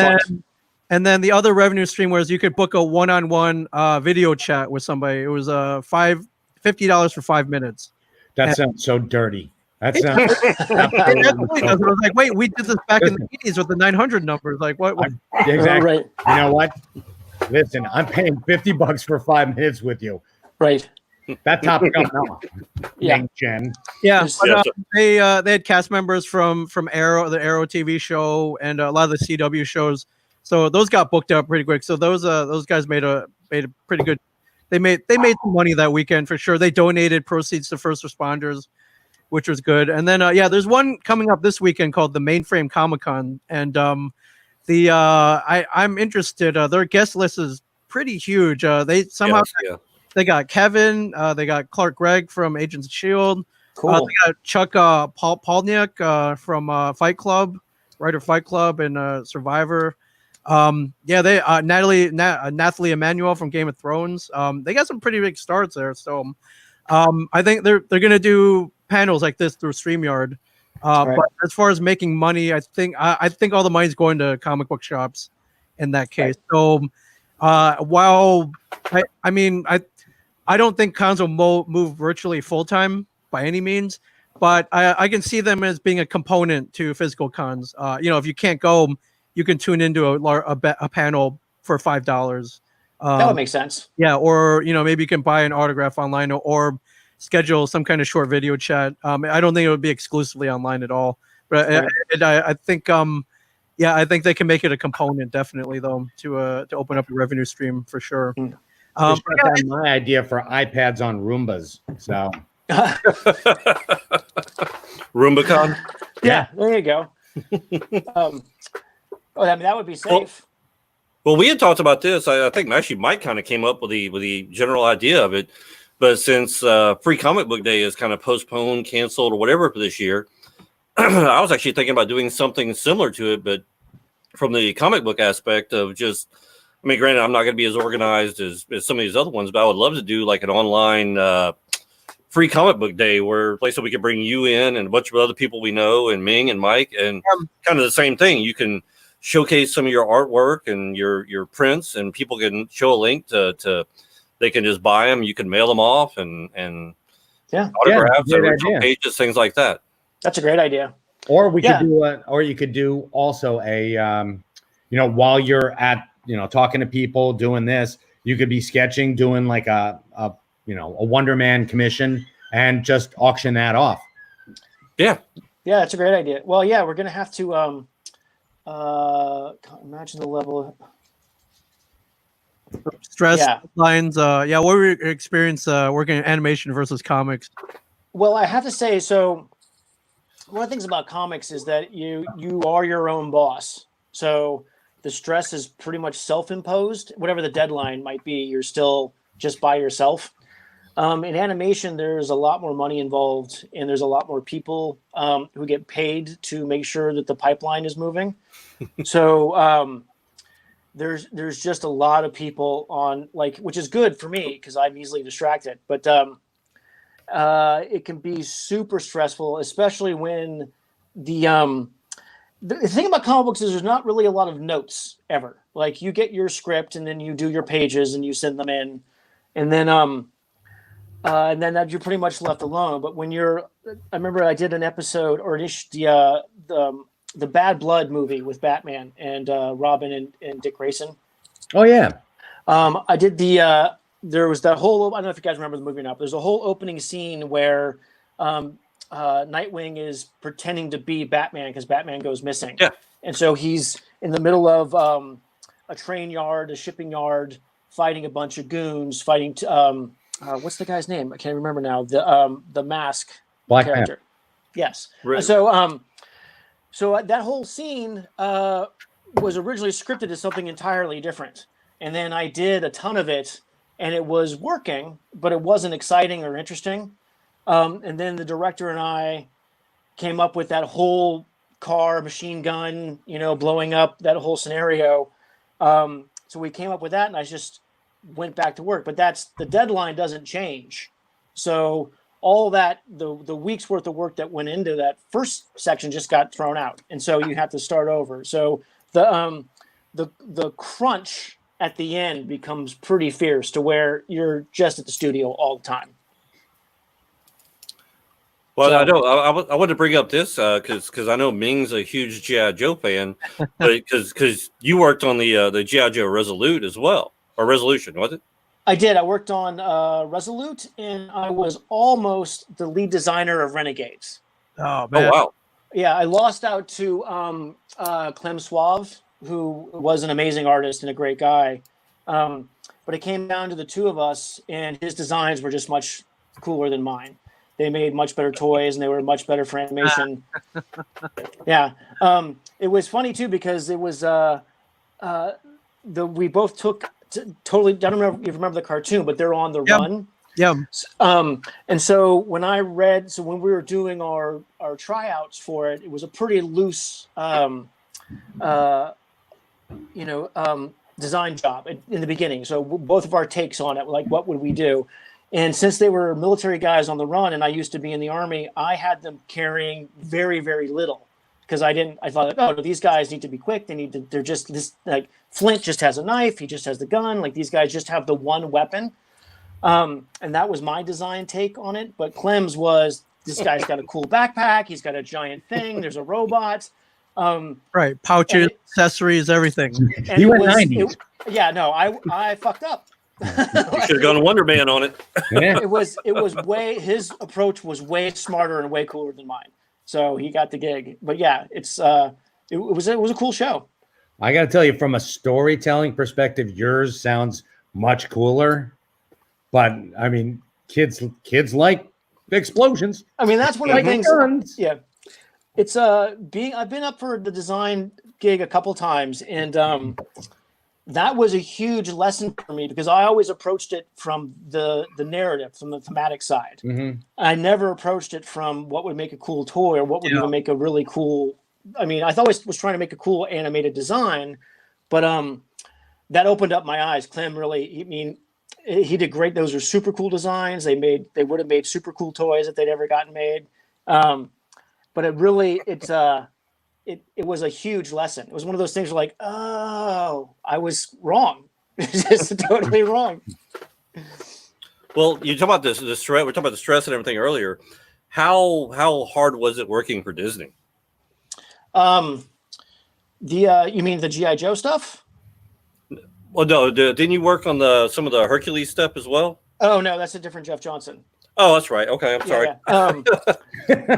[SPEAKER 4] then the other revenue stream was you could book a one-on-one video chat with somebody. It was $50 for 5 minutes.
[SPEAKER 3] That sounds so dirty. That sounds.
[SPEAKER 4] I was like, wait, we did this back in the 80s with the 900 numbers. Like, what?
[SPEAKER 3] Exactly.
[SPEAKER 1] Right.
[SPEAKER 3] You know what? Listen, I'm paying $50 for 5 minutes with you.
[SPEAKER 1] Right.
[SPEAKER 3] That topic up now.
[SPEAKER 1] Yeah.
[SPEAKER 3] Ming Chen.
[SPEAKER 4] Yeah, but, they had cast members from Arrow, the Arrow TV show, and a lot of the CW shows. So those got booked up pretty quick. So those guys made a pretty good. They made some money that weekend for sure. They donated proceeds to first responders, which was good. And then there's one coming up this weekend called the Mainframe Comic-Con, and I'm interested. Their guest list is pretty huge. They somehow they got Kevin, they got Clark Gregg from Agents of S.H.I.E.L.D.
[SPEAKER 1] Cool.
[SPEAKER 4] They got Chuck Palahniuk from Fight Club, writer Fight Club and Survivor. They Nathalie Emmanuel from Game of Thrones. They got some pretty big stars there. So I think they're gonna do panels like this through StreamYard.
[SPEAKER 1] Right.
[SPEAKER 4] But as far as making money, I think all the money's going to comic book shops in that case. Right. So while I don't think cons will move virtually full time by any means, but I can see them as being a component to physical cons. If you can't go, you can tune into a panel for $5.
[SPEAKER 1] That would make sense.
[SPEAKER 4] Yeah, or maybe you can buy an autograph online or schedule some kind of short video chat. I don't think it would be exclusively online at all, but right. I think I think they can make it a component definitely though to open up a revenue stream for sure.
[SPEAKER 3] My idea for iPads on Roombas. So
[SPEAKER 2] RoombaCon.
[SPEAKER 1] Yeah, there you go. That would be safe.
[SPEAKER 2] Well, we had talked about this. I think actually Mike kind of came up with the general idea of it. But since Free Comic Book Day is kind of postponed, canceled, or whatever for this year, I was actually thinking about doing something similar to it, but from the comic book aspect of just, granted, I'm not going to be as organized as some of these other ones, but I would love to do like an online Free Comic Book Day where place that we could bring you in and a bunch of other people we know and Ming and Mike and kind of the same thing. You can showcase some of your artwork and your prints, and people can show a link to they can just buy them. You can mail them off and autographs and original pages, things like that.
[SPEAKER 1] That's a great idea.
[SPEAKER 3] Or you could do also a while you're at talking to people doing this, you could be sketching, doing like a Wonder Man commission and just auction that off.
[SPEAKER 1] Yeah, that's a great idea. Well, yeah, we're gonna have to imagine the level of
[SPEAKER 4] stress lines. What were your experience working in animation versus comics?
[SPEAKER 1] Well, I have to say, so one of the things about comics is that you are your own boss. So the stress is pretty much self-imposed. Whatever the deadline might be, you're still just by yourself. In animation, there's a lot more money involved, and there's a lot more people who get paid to make sure that the pipeline is moving. So there's just a lot of people on, which is good for me because I'm easily distracted. But it can be super stressful, especially when the thing about comic books is there's not really a lot of notes ever. Like you get your script and then you do your pages and you send them in, and then you're pretty much left alone. But when I remember I did an episode or the Bad Blood movie with Batman and Robin and Dick Grayson. Oh yeah. I did there was that whole, I don't know if you guys remember the movie or not, but there's a whole opening scene where Nightwing is pretending to be Batman because Batman goes missing. Yeah. And so he's in the middle of a train yard, a shipping yard, fighting a bunch of goons, fighting what's the guy's name? I can't remember now. The Mask
[SPEAKER 3] Black
[SPEAKER 1] character.
[SPEAKER 3] Man.
[SPEAKER 1] Yes.
[SPEAKER 3] Right.
[SPEAKER 1] So that whole scene was originally scripted as something entirely different. And then I did a ton of it and it was working, but it wasn't exciting or interesting. And then the director and I came up with that whole car, machine gun, blowing up, that whole scenario. So we came up with that, and I just went back to work. But the deadline doesn't change. So all that, the week's worth of work that went into that first section just got thrown out, and so you have to start over. So the crunch at the end becomes pretty fierce to where you're just at the studio all the time.
[SPEAKER 2] Well,
[SPEAKER 1] So,
[SPEAKER 2] I know I wanted to bring up this because I know Ming's a huge G.I. Joe fan, but because you worked on the G.I. Joe Resolute as well, or Resolution, was it?
[SPEAKER 1] I did. I worked on Resolute, and I was almost the lead designer of Renegades.
[SPEAKER 4] Oh man!
[SPEAKER 2] Oh wow!
[SPEAKER 1] Yeah, I lost out to Clem Suave, who was an amazing artist and a great guy. But it came down to the two of us, and his designs were just much cooler than mine. They made much better toys, and they were much better for animation. Yeah. It was funny, too, because it was we both took totally, I don't know if you remember the cartoon, but they're on the run.
[SPEAKER 4] Yeah.
[SPEAKER 1] And so when when we were doing our tryouts for it, it was a pretty loose, design job in the beginning. So both of our takes on it, like what would we do? And since they were military guys on the run, and I used to be in the Army, I had them carrying very, very little because I thought, oh, these guys need to be quick. They're just this, like Flint just has a knife. He just has the gun. Like these guys just have the one weapon. And that was my design take on it. But Clem's was, this guy's got a cool backpack. He's got a giant thing. There's a robot.
[SPEAKER 4] Right. Pouches, accessories, everything.
[SPEAKER 3] You went 90s.
[SPEAKER 1] I fucked up.
[SPEAKER 2] You should have gone Wonder Man on it.
[SPEAKER 3] Yeah.
[SPEAKER 1] His approach was way smarter and way cooler than mine. So he got the gig. But yeah, it was a cool show.
[SPEAKER 3] I got to tell you, from a storytelling perspective, yours sounds much cooler. But I mean, kids like explosions.
[SPEAKER 1] I mean, that's one of the things.
[SPEAKER 3] Guns.
[SPEAKER 1] Yeah, it's I've been up for the design gig a couple times, and that was a huge lesson for me because I always approached it from the narrative, from the thematic side.
[SPEAKER 3] Mm-hmm.
[SPEAKER 1] I never approached it from what would make a cool toy or what would even make a really cool. I mean, I always was trying to make a cool animated design, but that opened up my eyes. Clem really, he did great. Those are super cool designs. They would have made super cool toys if they'd ever gotten made. But it was a huge lesson. It was one of those things where like, oh, I was wrong. Just totally wrong.
[SPEAKER 2] Well, you talk about the stress. We're talking about the stress and everything earlier. How hard was it working for Disney?
[SPEAKER 1] You mean the G.I. Joe stuff?
[SPEAKER 2] Well, no. Didn't you work on some of the Hercules stuff as well?
[SPEAKER 1] Oh no, that's a different Jeff Johnson.
[SPEAKER 2] Oh, that's right. Okay, I'm sorry.
[SPEAKER 1] Yeah.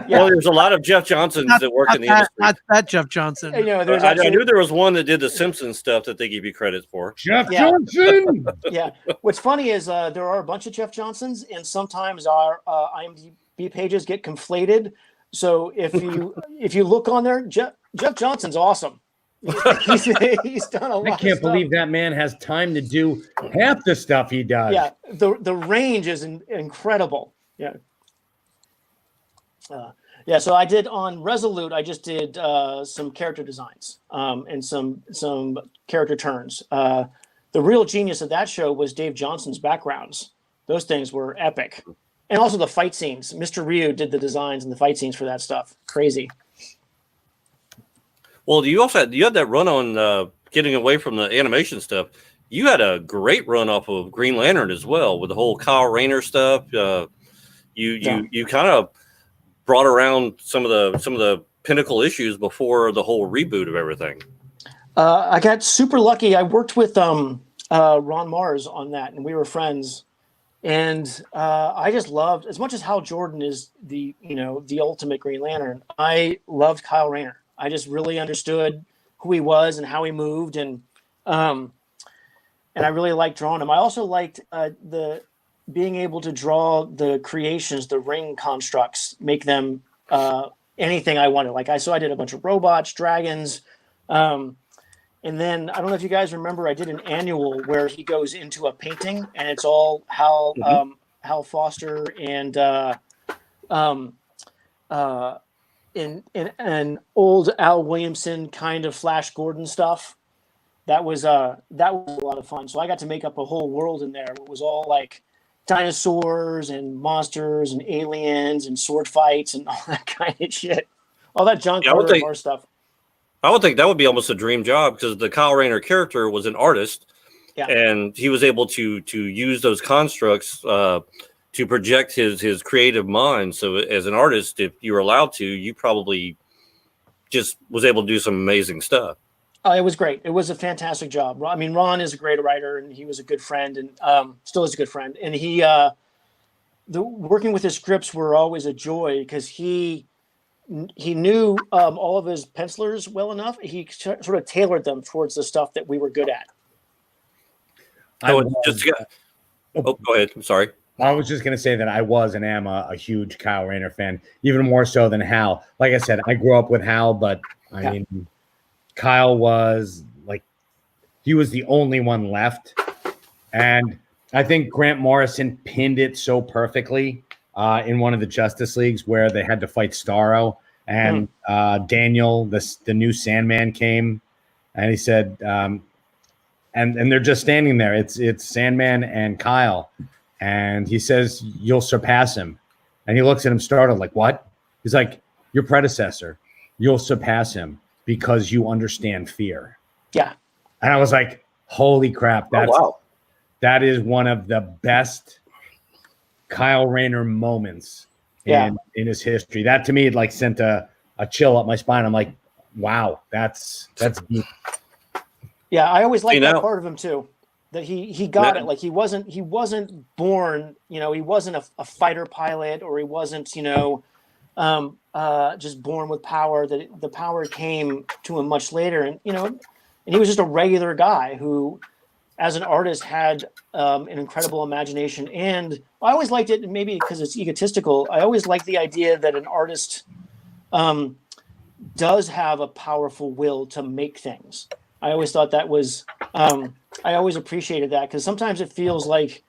[SPEAKER 2] Well, there's a lot of Jeff Johnsons that work in the industry.
[SPEAKER 4] Not that Jeff Johnson.
[SPEAKER 2] I knew there was one that did the Simpsons stuff that they give you credit for.
[SPEAKER 3] Jeff Johnson.
[SPEAKER 1] Yeah. What's funny is there are a bunch of Jeff Johnsons, and sometimes our IMDb pages get conflated. So if you look on there, Jeff Johnson's awesome. He's done a lot.
[SPEAKER 3] I can't believe that man has time to do half the stuff he does.
[SPEAKER 1] Yeah, the range is incredible. Yeah. So I did on Resolute. I just did some character designs and some character turns. The real genius of that show was Dave Johnson's backgrounds. Those things were epic, and also the fight scenes. Mr. Ryu did the designs and the fight scenes for that stuff. Crazy.
[SPEAKER 2] Well, you had that run on getting away from the animation stuff. You had a great run off of Green Lantern as well with the whole Kyle Rayner stuff. You kind of brought around some of the pinnacle issues before the whole reboot of everything.
[SPEAKER 1] I got super lucky. I worked with Ron Mars on that, and we were friends. And I just loved, as much as Hal Jordan is the ultimate Green Lantern, I loved Kyle Rayner. I just really understood who he was and how he moved, and I really liked drawing him. I also liked the being able to draw the creations, the ring constructs, make them anything I wanted. So I did a bunch of robots, dragons, and then I don't know if you guys remember, I did an annual where he goes into a painting, and it's all Hal Foster and in an old Al Williamson kind of Flash Gordon stuff. that was a lot of fun. So I got to make up a whole world in there. It was all like dinosaurs and monsters and aliens and sword fights and all that kind of shit. All that John Carter horror stuff.
[SPEAKER 2] I would think that would be almost a dream job, because the Kyle Rayner character was an artist, and he was able to use those constructs to project his creative mind. So as an artist, if you were allowed to, you probably just was able to do some amazing stuff.
[SPEAKER 1] It was great. It was a fantastic job. I mean, Ron is a great writer, and he was a good friend, and still is a good friend. And he, working with his scripts were always a joy, because he knew all of his pencilers well enough. He sort of tailored them towards the stuff that we were good at.
[SPEAKER 2] Go ahead. I'm sorry.
[SPEAKER 3] I was just going to say that I was and am a huge Kyle Rayner fan, even more so than Hal. Like I said, I grew up with Hal, but I mean, Kyle was like, he was the only one left. And I think Grant Morrison pinned it so perfectly in one of the Justice Leagues where they had to fight Starro, and Daniel, the new Sandman, came, and he said, and they're just standing there. It's Sandman and Kyle. And he says, "You'll surpass him." And he looks at him startled, like, "What?" He's like, "Your predecessor. You'll surpass him because you understand fear."
[SPEAKER 1] Yeah.
[SPEAKER 3] And I was like, holy crap. That is one of the best Kyle Rayner moments in his history. That to me, it like sent a chill up my spine. I'm like, wow, that's deep.
[SPEAKER 1] Yeah, I always liked that part of him too. That he got it. Like he wasn't born, he wasn't a fighter pilot, or he wasn't, just born with power. That the power came to him much later, and he was just a regular guy who, as an artist, had an incredible imagination. And I always liked it, maybe because it's egotistical, I always liked the idea that an artist does have a powerful will to make things. I always thought that was, I always appreciated that, because sometimes it feels like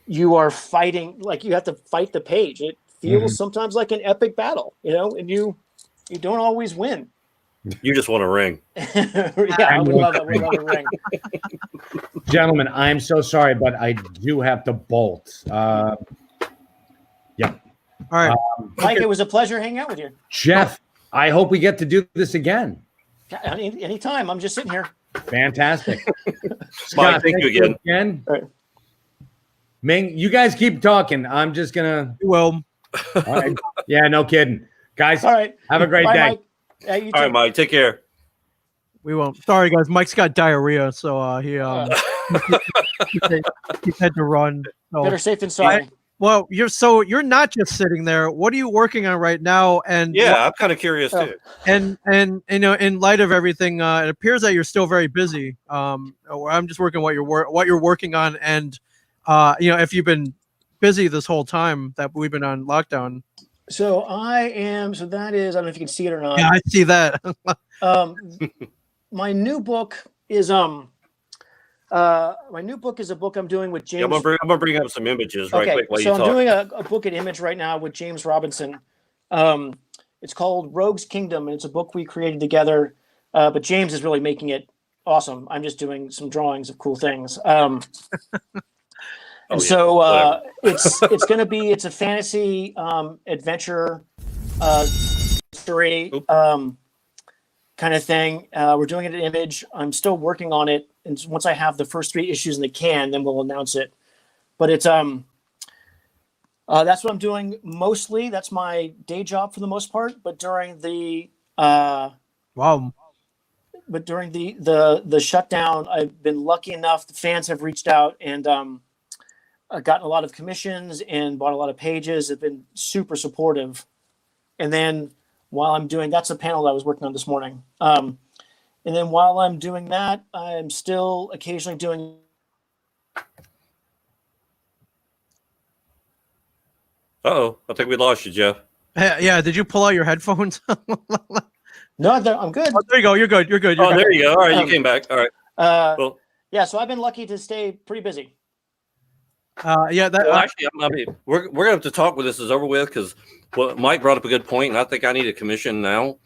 [SPEAKER 1] you are fighting, like you have to fight the page. It feels sometimes like an epic battle, and you don't always win.
[SPEAKER 2] You just want a ring.
[SPEAKER 1] I would love a ring.
[SPEAKER 3] Gentlemen, I'm so sorry, but I do have to bolt.
[SPEAKER 4] All right.
[SPEAKER 1] Mike, it was a pleasure hanging out with you.
[SPEAKER 3] Jeff, I hope we get to do this again.
[SPEAKER 1] Anytime. I'm just sitting here.
[SPEAKER 3] Fantastic.
[SPEAKER 2] Scott, thank you again.
[SPEAKER 1] All right.
[SPEAKER 3] Ming, you guys keep talking. I'm just gonna.
[SPEAKER 4] Well.
[SPEAKER 3] All right. Yeah, no kidding, guys.
[SPEAKER 1] All right.
[SPEAKER 3] Have a great day.
[SPEAKER 1] Mike. Yeah, you too.
[SPEAKER 2] All right, Mike. Take care.
[SPEAKER 4] We won't. Sorry, guys. Mike's got diarrhea, so he had to run. So.
[SPEAKER 1] Better safe than sorry.
[SPEAKER 4] Well, you're not just sitting there. What are you working on right now? And
[SPEAKER 2] I'm kind of curious too.
[SPEAKER 4] And in light of everything, it appears that you're still very busy. I'm just working what you're working on, and if you've been busy this whole time that we've been on lockdown.
[SPEAKER 1] So I am. So that is. I don't know if you can see it or not.
[SPEAKER 4] Yeah, I see that.
[SPEAKER 1] My new book is a book I'm doing with James.
[SPEAKER 2] Yeah, I'm gonna bring up some images right quick while you talk.
[SPEAKER 1] So I'm doing a book at Image right now with James Robinson. It's called Rogue's Kingdom, and it's a book we created together. But James is really making it awesome. I'm just doing some drawings of cool things. It's a fantasy adventure story kind of thing. We're doing it at Image. I'm still working on it, and once I have the first 3 issues in the can, then we'll announce it. But it's that's what I'm doing mostly. That's my day job for the most part. But during the But during the shutdown, I've been lucky enough. The fans have reached out and I've gotten a lot of commissions and bought a lot of pages. They've been super supportive. And then while I'm doing, that's a panel that I was working on this morning. And then while I'm doing that, I'm still occasionally doing.
[SPEAKER 2] Uh-oh, I think we lost you, Jeff.
[SPEAKER 4] Yeah, did you pull out your headphones?
[SPEAKER 1] No, I'm good.
[SPEAKER 4] Oh, there you go. You're good. You're
[SPEAKER 2] Oh, there you go. All right, you came back. All right.
[SPEAKER 1] Cool. Yeah, so I've been lucky to stay pretty busy.
[SPEAKER 2] Actually, we're gonna have to talk when this is over with, because Mike brought up a good point, and I think I need a commission now.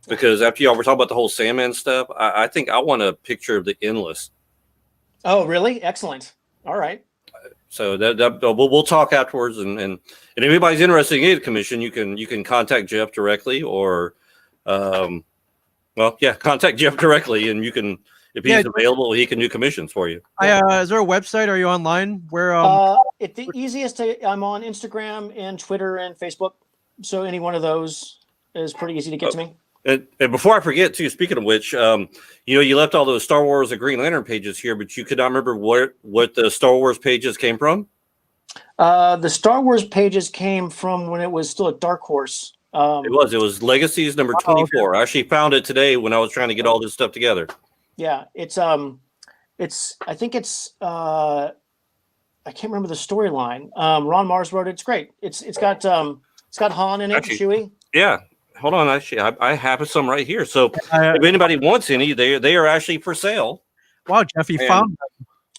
[SPEAKER 2] because after y'all were talking about the whole Sandman stuff, I think I want a picture of the Endless.
[SPEAKER 1] Oh, really? Excellent. All right.
[SPEAKER 2] So that we'll talk afterwards, and if anybody's interested in getting a commission, you can contact Jeff directly, or contact Jeff directly, and you can, if he's available, he can do commissions for you.
[SPEAKER 4] Is there a website? Are you online? Where
[SPEAKER 1] the easiest I'm on Instagram and Twitter and Facebook, so any one of those is pretty easy to get to me.
[SPEAKER 2] And before I forget, too, speaking of which, you left all those Star Wars and Green Lantern pages here, but you could not remember what the Star Wars pages came from?
[SPEAKER 1] The Star Wars pages came from when it was still at Dark Horse.
[SPEAKER 2] It was Legacies number 24. Okay. I actually found it today when I was trying to get all this stuff together.
[SPEAKER 1] Yeah, I think it's I can't remember the storyline. Ron Mars wrote it. It's great. It's got Han in it,
[SPEAKER 2] actually,
[SPEAKER 1] Chewie.
[SPEAKER 2] Yeah. Hold on, actually, I have some right here. So if anybody wants any, they are actually for sale.
[SPEAKER 4] Wow, Jeff, you found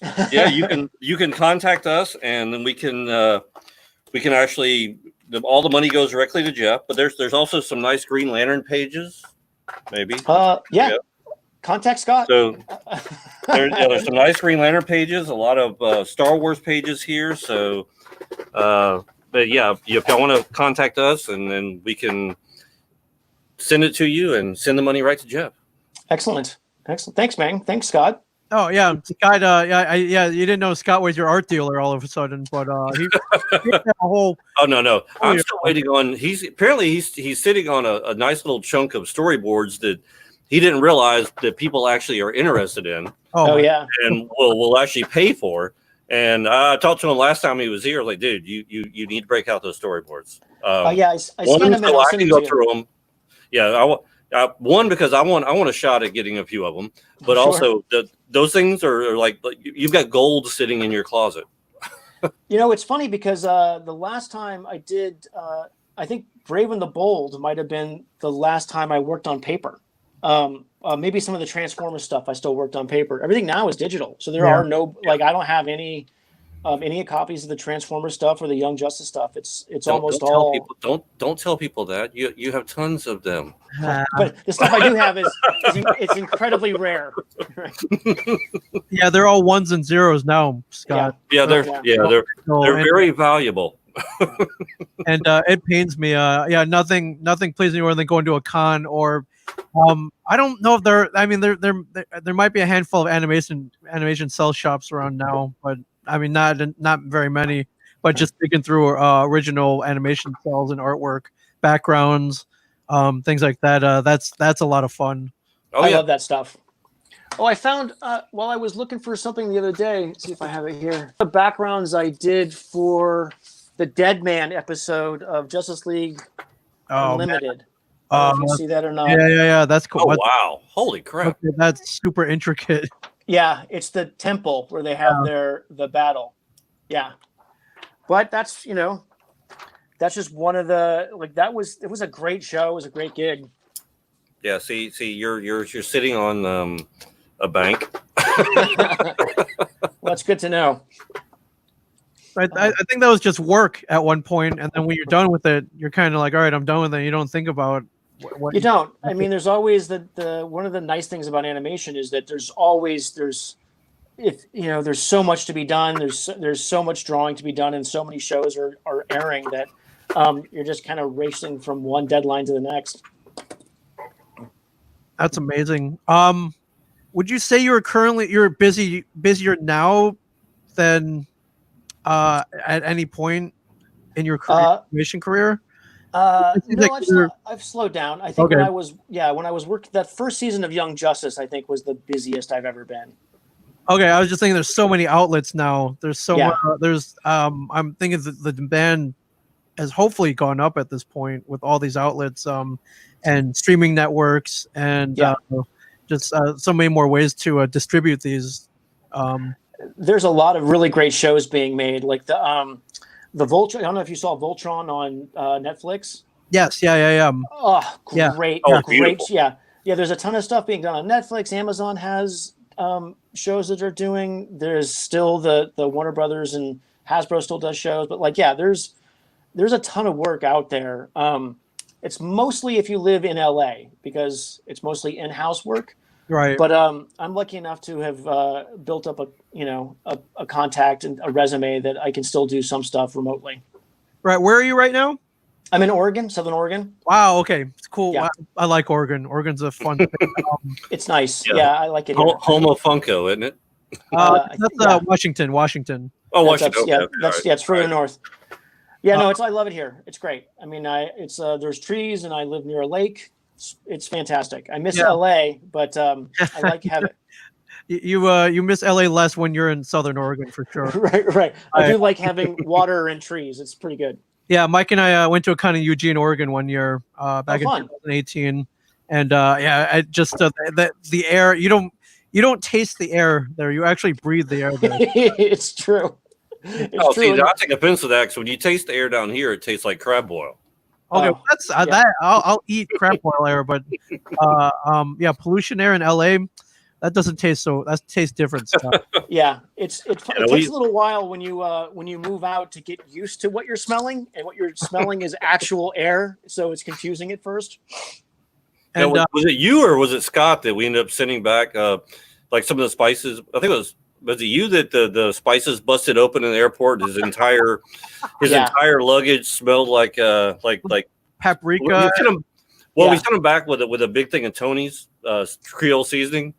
[SPEAKER 4] them.
[SPEAKER 2] Yeah, you can contact us, and then we can actually, all the money goes directly to Jeff. But there's also some nice Green Lantern pages, maybe.
[SPEAKER 1] Yeah. Contact Scott.
[SPEAKER 2] So there's some nice Green Lantern pages, a lot of Star Wars pages here. So, but yeah, if y'all want to contact us, and then we can send it to you and send the money right to Jeff.
[SPEAKER 1] Excellent. Thanks, man. Thanks, Scott.
[SPEAKER 4] Oh yeah, Scott. You didn't know Scott was your art dealer all of a sudden, but he had a whole.
[SPEAKER 2] Oh no, I'm still waiting on. He's sitting on a nice little chunk of storyboards that he didn't realize that people actually are interested in.
[SPEAKER 1] Oh yeah,
[SPEAKER 2] and will actually pay for. And I talked to him last time he was here. Like, dude, you need to break out those storyboards.
[SPEAKER 1] I scanned them and
[SPEAKER 2] I can go through them. Yeah, one, because I want a shot at getting a few of them, but also those things are like you've got gold sitting in your closet.
[SPEAKER 1] It's funny because the last time I did, I think Brave and the Bold might have been the last time I worked on paper. Maybe some of the Transformers stuff I still worked on paper. Everything now is digital, so there are no I don't have any copies of the Transformers stuff or the Young Justice stuff. It's almost all.
[SPEAKER 2] Don't tell people that you have tons of them.
[SPEAKER 1] But the stuff I do have is it's incredibly rare.
[SPEAKER 4] Yeah, they're all ones and zeros now, Scott.
[SPEAKER 2] Yeah, they're very valuable.
[SPEAKER 4] And it pains me. Nothing pleases me more than going to a con or. I don't know if there might be a handful of animation cell shops around now, but I mean not very many. But just digging through original animation cells and artwork, backgrounds, things like that. That's a lot of fun.
[SPEAKER 1] I love that stuff. Oh, I found while I was looking for something the other day. Let's see if I have it here. The backgrounds I did for the Dead Man episode of Justice League Unlimited. I don't know if you see that or not.
[SPEAKER 4] Yeah, that's cool.
[SPEAKER 2] Oh, wow. Holy crap.
[SPEAKER 4] Okay, that's super intricate.
[SPEAKER 1] Yeah, it's the temple where they have the battle. Yeah. But that's, that's just one of the, it was a great show. It was a great gig.
[SPEAKER 2] Yeah, see, you're sitting on a bank.
[SPEAKER 1] Well, that's good to know.
[SPEAKER 4] I think that was just work at one point, and then when you're done with it, you're kind of like, all right, I'm done with it. You don't think about what
[SPEAKER 1] you don't. I mean, there's always the one of the nice things about animation is that there's so much to be done. There's so much drawing to be done, and so many shows are airing that you're just kind of racing from one deadline to the next.
[SPEAKER 4] That's amazing. Would you say you're busier now than at any point in your animation career?
[SPEAKER 1] No, I've slowed down. I think when I was working that first season of Young Justice, I think was the busiest I've ever been.
[SPEAKER 4] Okay, I was just thinking there's so many outlets now. There's so much. I'm thinking the demand has hopefully gone up at this point with all these outlets and streaming networks and just so many more ways to distribute these.
[SPEAKER 1] There's a lot of really great shows being made, like the Voltron. I don't know if you saw Voltron on Netflix.
[SPEAKER 4] Yes, yeah.
[SPEAKER 1] Oh, great,
[SPEAKER 2] yeah.
[SPEAKER 1] Great, yeah. There's a ton of stuff being done on Netflix. Amazon has shows that they're doing. There's still the Warner Brothers and Hasbro still does shows, but there's a ton of work out there. It's mostly if you live in LA because it's mostly in-house work.
[SPEAKER 4] Right.
[SPEAKER 1] But I'm lucky enough to have built up a contact and a resume that I can still do some stuff remotely.
[SPEAKER 4] Right. Where are you right now?
[SPEAKER 1] I'm in Oregon, Southern Oregon.
[SPEAKER 4] Wow. Okay. It's cool.
[SPEAKER 1] Yeah.
[SPEAKER 4] I like Oregon. Oregon's a fun thing.
[SPEAKER 1] It's nice. Yeah, I like it here.
[SPEAKER 2] Homo Funko, isn't it?
[SPEAKER 4] That's Washington. Washington.
[SPEAKER 2] Oh,
[SPEAKER 1] Washington.
[SPEAKER 2] Washington. Okay.
[SPEAKER 1] It's further north. Yeah, no, I love it here. It's great. I mean, there's trees, and I live near a lake. It's fantastic. I miss LA, but I like having.
[SPEAKER 4] You miss LA less when you're in Southern Oregon for sure.
[SPEAKER 1] Right. I do like having water and trees. It's pretty good.
[SPEAKER 4] Yeah, Mike and I went to a con in Eugene, Oregon one year back in 2018, and I just the air. You don't taste the air there. You actually breathe the air there.
[SPEAKER 1] It's true. It's true.
[SPEAKER 2] See, I take offense to that because when you taste the air down here, it tastes like crab boil.
[SPEAKER 4] Okay, that's that. I'll eat crab boil air, but pollution air in LA, that doesn't taste so. That tastes different stuff.
[SPEAKER 1] Yeah, it takes a little while when you move out to get used to what you're smelling, and what you're smelling is actual air, so it's confusing at first.
[SPEAKER 2] And was it you or was it Scott that we ended up sending back like some of the spices? I think it was it you that the spices busted open in the airport? His entire luggage smelled like
[SPEAKER 4] paprika.
[SPEAKER 2] We sent him back with a big thing of Tony's Creole seasoning,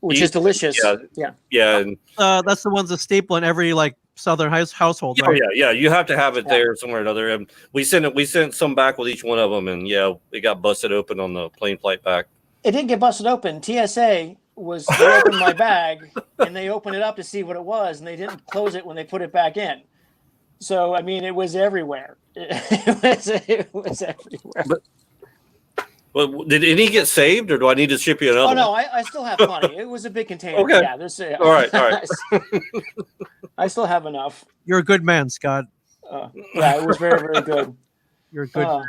[SPEAKER 1] which is delicious.
[SPEAKER 2] Yeah. And
[SPEAKER 4] that's the one's a staple in every Southern household. Right?
[SPEAKER 2] Yeah. You have to have it there somewhere or another. And we sent some back with each one of them, and it got busted open on the plane flight back.
[SPEAKER 1] It didn't get busted open. TSA they opened my bag and they opened it up to see what it was, and they didn't close it when they put it back in. So I mean, it was everywhere. It was everywhere.
[SPEAKER 2] Well, did any get saved, or do I need to ship you another?
[SPEAKER 1] Oh no, I still have plenty. It was a big container.
[SPEAKER 2] Okay.
[SPEAKER 1] Yeah,
[SPEAKER 2] all right.
[SPEAKER 1] I still have enough.
[SPEAKER 4] You're a good man, Scott.
[SPEAKER 1] Yeah, it was very, very good.
[SPEAKER 4] You're a good man.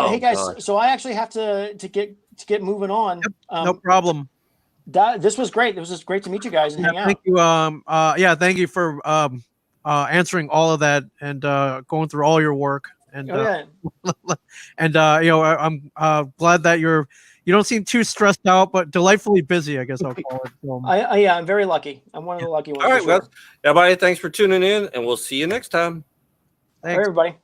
[SPEAKER 1] Hey guys, so I actually have to get moving on.
[SPEAKER 4] Yep, no problem.
[SPEAKER 1] This was great. It was just great to meet you guys and hang out.
[SPEAKER 4] Thank you. Thank you for answering all of that and going through all your work. And I'm glad that you don't seem too stressed out, but delightfully busy, I guess I'll call it. So,
[SPEAKER 1] I'm very lucky. I'm one of the lucky ones.
[SPEAKER 2] All right, well, everybody, thanks for tuning in, and we'll see you next time.
[SPEAKER 4] Thanks.
[SPEAKER 1] All right, everybody.